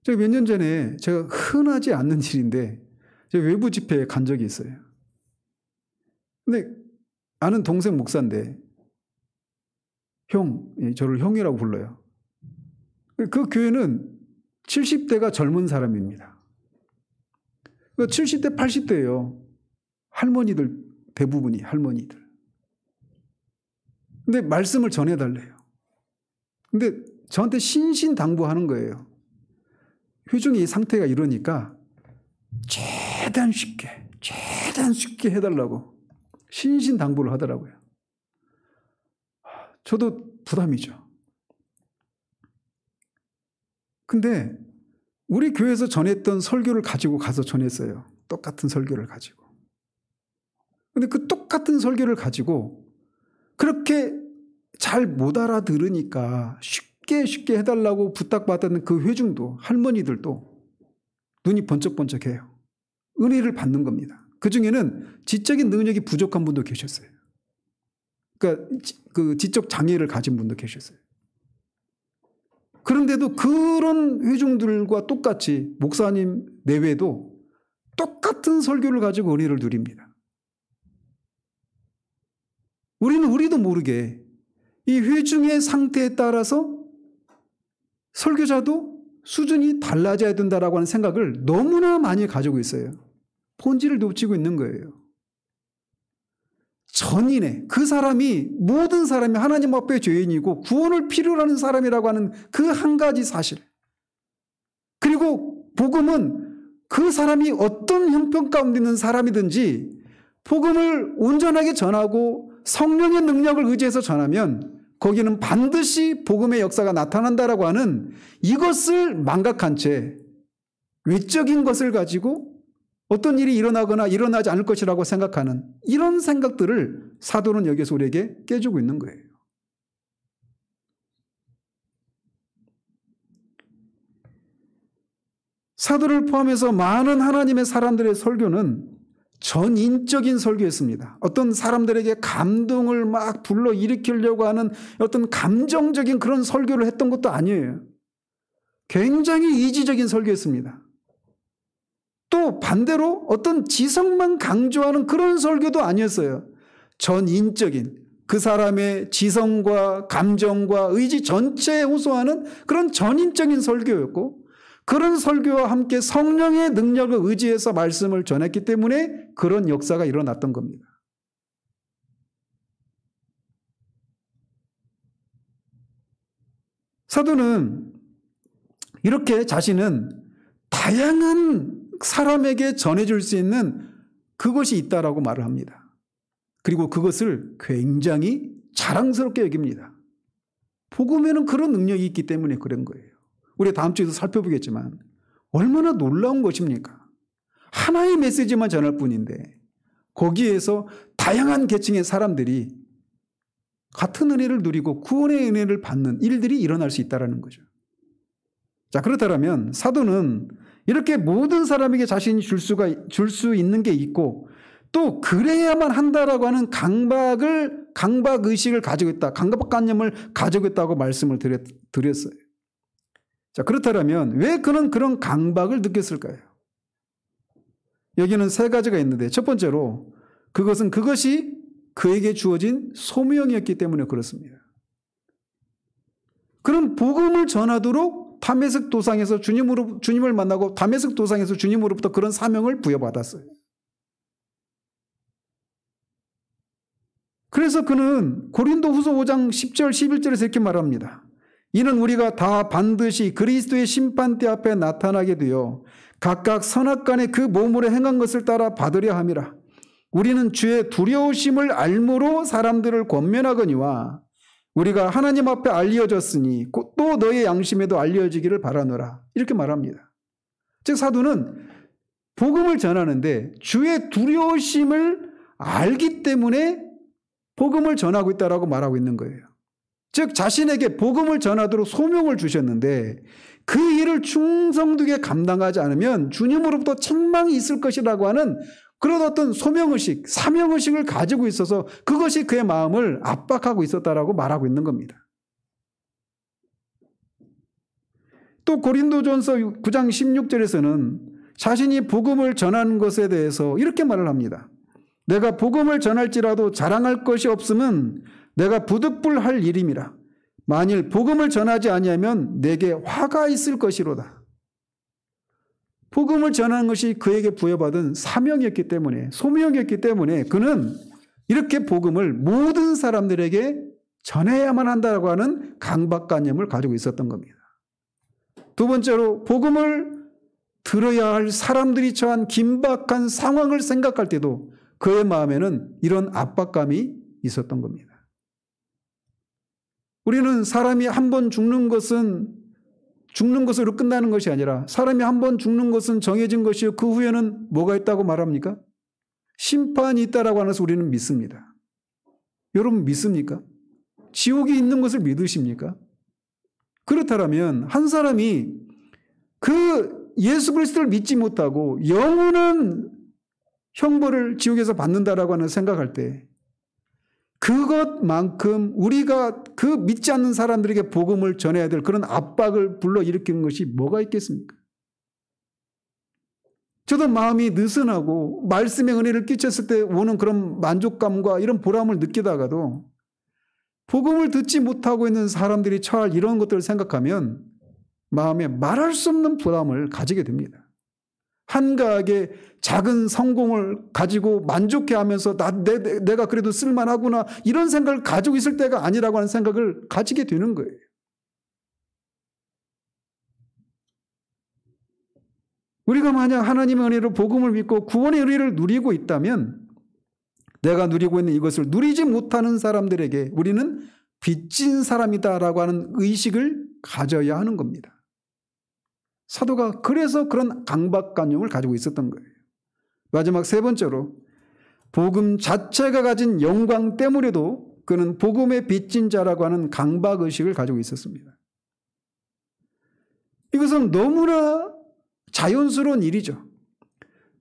제가 몇 년 전에 제가 흔하지 않는 일인데 제가 외부 집회에 간 적이 있어요. 근데 아는 동생 목사인데 저를 형이라고 불러요. 그 교회는 70대가 젊은 사람입니다. 70대, 80대예요. 할머니들, 대부분이 할머니들. 근데 말씀을 전해달래요. 근데 저한테 신신당부하는 거예요. 회중의 상태가 이러니까 최대한 쉽게 해달라고 신신당부를 하더라고요. 저도 부담이죠. 근데 우리 교회에서 전했던 설교를 가지고 가서 전했어요. 똑같은 설교를 가지고. 근데 그 똑같은 설교를 가지고 그렇게 잘 못 알아들으니까 쉽게 해달라고 부탁받았던 그 회중도 할머니들도 눈이 번쩍번쩍해요. 은혜를 받는 겁니다. 그중에는 지적인 능력이 부족한 분도 계셨어요. 그러니까 그 지적 장애를 가진 분도 계셨어요. 그런데도 그런 회중들과 똑같이 목사님 내외도 똑같은 설교를 가지고 은혜를 누립니다. 우리도 모르게 이 회중의 상태에 따라서 설교자도 수준이 달라져야 된다라고 하는 생각을 너무나 많이 가지고 있어요. 본질을 놓치고 있는 거예요. 전인의 그 사람이 모든 사람이 하나님 앞에 죄인이고 구원을 필요로 하는 사람이라고 하는 그 한 가지 사실. 그리고 복음은 그 사람이 어떤 형편 가운데 있는 사람이든지 복음을 온전하게 전하고 성령의 능력을 의지해서 전하면 거기는 반드시 복음의 역사가 나타난다라고 하는 이것을 망각한 채 외적인 것을 가지고 어떤 일이 일어나거나 일어나지 않을 것이라고 생각하는 이런 생각들을 사도는 여기서 우리에게 깨주고 있는 거예요. 사도를 포함해서 많은 하나님의 사람들의 설교는 전인적인 설교였습니다. 어떤 사람들에게 감동을 막 불러일으키려고 하는 어떤 감정적인 그런 설교를 했던 것도 아니에요. 굉장히 이지적인 설교였습니다. 또 반대로 어떤 지성만 강조하는 그런 설교도 아니었어요. 전인적인 그 사람의 지성과 감정과 의지 전체에 호소하는 그런 전인적인 설교였고 그런 설교와 함께 성령의 능력을 의지해서 말씀을 전했기 때문에 그런 역사가 일어났던 겁니다. 사도는 이렇게 자신은 다양한 사람에게 전해줄 수 있는 그것이 있다라고 말을 합니다. 그리고 그것을 굉장히 자랑스럽게 여깁니다. 복음에는 그런 능력이 있기 때문에 그런 거예요. 우리 다음 주에도 살펴보겠지만 얼마나 놀라운 것입니까? 하나의 메시지만 전할 뿐인데 거기에서 다양한 계층의 사람들이 같은 은혜를 누리고 구원의 은혜를 받는 일들이 일어날 수 있다는 거죠. 자, 그렇다면 사도는 이렇게 모든 사람에게 자신이 줄 수 있는 게 있고 또 그래야만 한다라고 하는 강박의식을 가지고 있다. 강박관념을 가지고 있다고 말씀을 드렸어요. 자, 그렇다면 왜 그는 그런 강박을 느꼈을까요? 여기는 세 가지가 있는데 첫 번째로 그것이 그에게 주어진 소명이었기 때문에 그렇습니다. 그런 복음을 전하도록 다메섹 도상에서 주님을 만나고 다메섹 도상에서 주님으로부터 그런 사명을 부여받았어요. 그래서 그는 고린도후서 5장 10절 11절에서 이렇게 말합니다. 이는 우리가 다 반드시 그리스도의 심판대 앞에 나타나게 되어 각각 선악간에 그 몸으로 행한 것을 따라 받으려 함이라. 우리는 주의 두려우심을 알므로 사람들을 권면하거니와 우리가 하나님 앞에 알려졌으니 또 너의 양심에도 알려지기를 바라노라. 이렇게 말합니다. 즉 사도는 복음을 전하는데 주의 두려우심을 알기 때문에 복음을 전하고 있다라고 말하고 있는 거예요. 즉 자신에게 복음을 전하도록 소명을 주셨는데 그 일을 충성되게 감당하지 않으면 주님으로부터 책망이 있을 것이라고 하는 그런 어떤 소명의식, 사명의식을 가지고 있어서 그것이 그의 마음을 압박하고 있었다라고 말하고 있는 겁니다. 또 고린도전서 9장 16절에서는 자신이 복음을 전하는 것에 대해서 이렇게 말을 합니다. 내가 복음을 전할지라도 자랑할 것이 없음은 내가 부득불할 일임이라. 만일 복음을 전하지 아니하면 내게 화가 있을 것이로다. 복음을 전하는 것이 그에게 부여받은 사명이었기 때문에, 소명이었기 때문에 그는 이렇게 복음을 모든 사람들에게 전해야만 한다고 하는 강박관념을 가지고 있었던 겁니다. 두 번째로 복음을 들어야 할 사람들이 처한 긴박한 상황을 생각할 때도 그의 마음에는 이런 압박감이 있었던 겁니다. 우리는 사람이 한 번 죽는 것으로 끝나는 것이 아니라 사람이 한 번 죽는 것은 정해진 것이요 그 후에는 뭐가 있다고 말합니까? 심판이 있다라고 하면서 우리는 믿습니다. 여러분 믿습니까? 지옥이 있는 것을 믿으십니까? 그렇다면 한 사람이 그 예수 그리스도를 믿지 못하고 영원한 형벌을 지옥에서 받는다라고 하는 생각할 때 그것만큼 우리가 그 믿지 않는 사람들에게 복음을 전해야 될 그런 압박을 불러일으키는 것이 뭐가 있겠습니까? 저도 마음이 느슨하고 말씀의 은혜를 끼쳤을 때 오는 그런 만족감과 이런 보람을 느끼다가도 복음을 듣지 못하고 있는 사람들이 처할 이런 것들을 생각하면 마음에 말할 수 없는 부담을 가지게 됩니다. 한가하게 작은 성공을 가지고 만족해하면서 내가 그래도 쓸만하구나 이런 생각을 가지고 있을 때가 아니라고 하는 생각을 가지게 되는 거예요. 우리가 만약 하나님의 은혜로 복음을 믿고 구원의 은혜를 누리고 있다면 내가 누리고 있는 이것을 누리지 못하는 사람들에게 우리는 빚진 사람이다라고 하는 의식을 가져야 하는 겁니다. 사도가 그래서 그런 강박관념을 가지고 있었던 거예요. 마지막 세 번째로 복음 자체가 가진 영광 때문에도 그는 복음의 빚진 자라고 하는 강박의식을 가지고 있었습니다. 이것은 너무나 자연스러운 일이죠.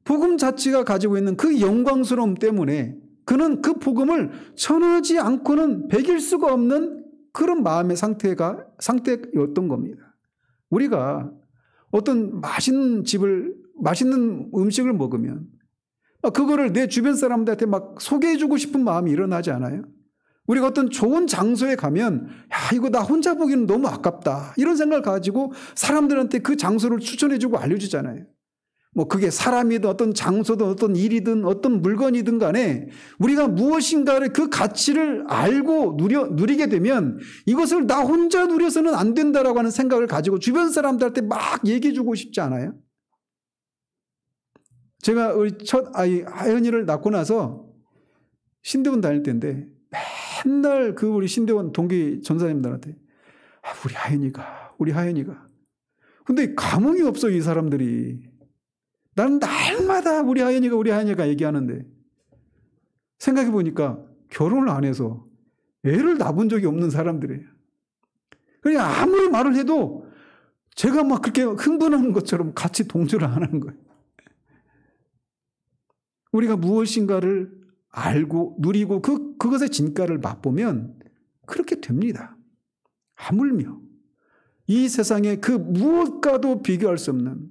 복음 자체가 가지고 있는 그 영광스러움 때문에 그는 그 복음을 전하지 않고는 배길 수가 없는 그런 마음의 상태였던 겁니다. 우리가 어떤 맛있는 음식을 먹으면 그거를 내 주변 사람들한테 막 소개해주고 싶은 마음이 일어나지 않아요? 우리가 어떤 좋은 장소에 가면 이거 나 혼자 보기는 너무 아깝다 이런 생각을 가지고 사람들한테 그 장소를 추천해주고 알려주잖아요. 뭐 그게 사람이든 어떤 장소든 어떤 일이든 어떤 물건이든 간에 우리가 무엇인가를 그 가치를 알고 누리게 되면 이것을 나 혼자 누려서는 안 된다라고 하는 생각을 가지고 주변 사람들한테 막 얘기해주고 싶지 않아요? 제가 우리 첫 아이 하연이를 낳고 나서 신대원 다닐 때인데 맨날 그 우리 신대원 동기 전사님들한테 우리 하연이가 근데 감흥이 없어 이 사람들이. 나는 날마다 우리 하연이가 얘기하는데 생각해 보니까 결혼을 안 해서 애를 낳은 적이 없는 사람들이에요. 그냥 아무리 말을 해도 제가 막 그렇게 흥분하는 것처럼 같이 동조를 안 하는 거예요. 우리가 무엇인가를 알고 누리고 그것의 진가를 맛보면 그렇게 됩니다. 하물며 이 세상에 그 무엇과도 비교할 수 없는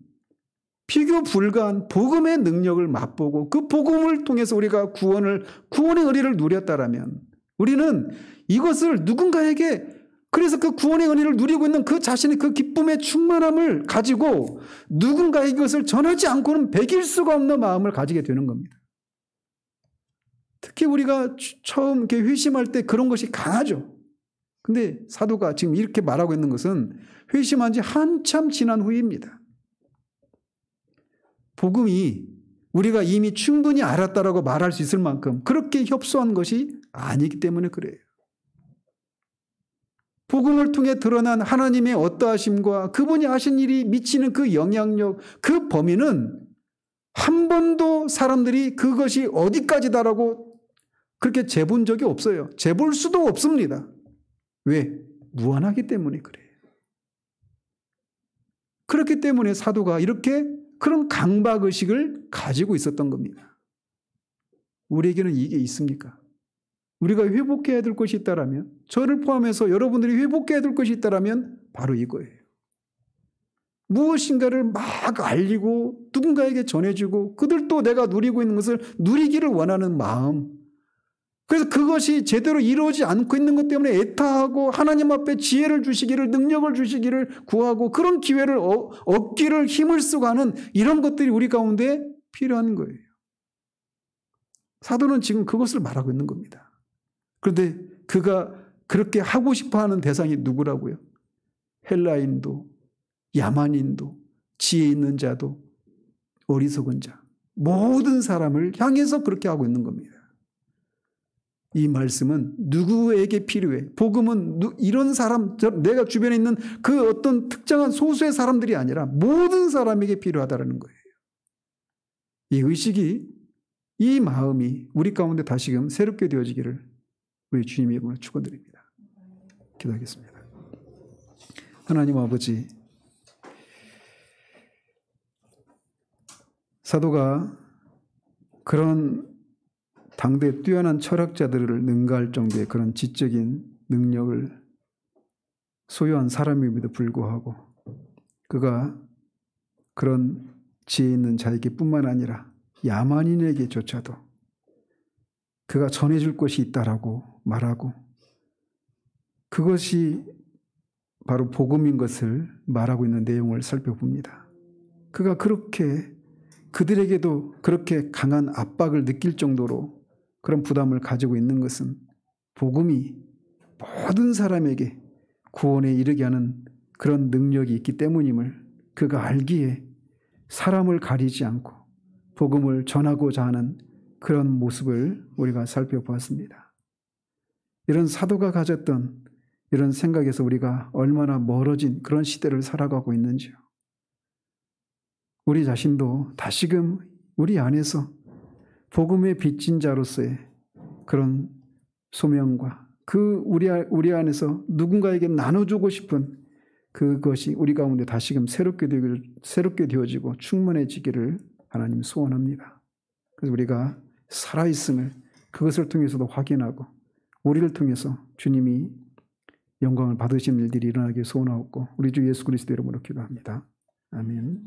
비교 불가한 복음의 능력을 맛보고 그 복음을 통해서 우리가 구원의 의리를 누렸다라면 우리는 이것을 누군가에게 그래서 그 구원의 은혜를 누리고 있는 그 자신의 그 기쁨의 충만함을 가지고 누군가에게 이것을 전하지 않고는 배길 수가 없는 마음을 가지게 되는 겁니다. 특히 우리가 처음 이렇게 회심할 때 그런 것이 강하죠. 근데 사도가 지금 이렇게 말하고 있는 것은 회심한 지 한참 지난 후입니다. 복음이 우리가 이미 충분히 알았다라고 말할 수 있을 만큼 그렇게 협소한 것이 아니기 때문에 그래요. 복음을 통해 드러난 하나님의 어떠하심과 그분이 하신 일이 미치는 그 영향력, 그 범위는 한 번도 사람들이 그것이 어디까지다라고 그렇게 재본 적이 없어요. 재볼 수도 없습니다. 왜? 무한하기 때문에 그래요. 그렇기 때문에 사도가 이렇게 그런 강박의식을 가지고 있었던 겁니다. 우리에게는 이게 있습니까? 우리가 회복해야 될 것이 있다라면, 저를 포함해서 여러분들이 회복해야 될 것이 있다라면 바로 이거예요. 무엇인가를 막 알리고 누군가에게 전해주고 그들도 내가 누리고 있는 것을 누리기를 원하는 마음, 그래서 그것이 제대로 이루어지지 않고 있는 것 때문에 애타하고 하나님 앞에 지혜를 주시기를, 능력을 주시기를 구하고 그런 기회를 얻기를 힘을 쓰고 하는 이런 것들이 우리 가운데 필요한 거예요. 사도는 지금 그것을 말하고 있는 겁니다. 그런데 그가 그렇게 하고 싶어하는 대상이 누구라고요? 헬라인도, 야만인도, 지혜 있는 자도, 어리석은 자, 모든 사람을 향해서 그렇게 하고 있는 겁니다. 이 말씀은 누구에게 필요해? 복음은 이런 사람, 내가 주변에 있는 그 어떤 특정한 소수의 사람들이 아니라 모든 사람에게 필요하다는 거예요. 이 의식이, 이 마음이 우리 가운데 다시금 새롭게 되어지기를 우리 주님의 이름으로 축원드립니다. 기도하겠습니다. 하나님 아버지, 사도가 그런 당대 뛰어난 철학자들을 능가할 정도의 그런 지적인 능력을 소유한 사람임에도 불구하고 그가 그런 지혜 있는 자에게 뿐만 아니라 야만인에게조차도 그가 전해줄 것이 있다라고 말하고 그것이 바로 복음인 것을 말하고 있는 내용을 살펴봅니다. 그가 그렇게 그들에게도 그렇게 강한 압박을 느낄 정도로 그런 부담을 가지고 있는 것은 복음이 모든 사람에게 구원에 이르게 하는 그런 능력이 있기 때문임을 그가 알기에 사람을 가리지 않고 복음을 전하고자 하는 그런 모습을 우리가 살펴보았습니다. 이런 사도가 가졌던 이런 생각에서 우리가 얼마나 멀어진 그런 시대를 살아가고 있는지요. 우리 자신도 다시금 우리 안에서 복음의 빚진 자로서의 그런 소명과 그 우리 안에서 누군가에게 나눠주고 싶은 그것이 우리 가운데 다시금 새롭게 되어지고 충만해지기를 하나님 소원합니다. 그래서 우리가 살아있음을 그것을 통해서도 확인하고 우리를 통해서 주님이 영광을 받으시는 일들이 일어나길 소원하옵고 우리 주 예수 그리스도 이름으로 기도합니다. 아멘.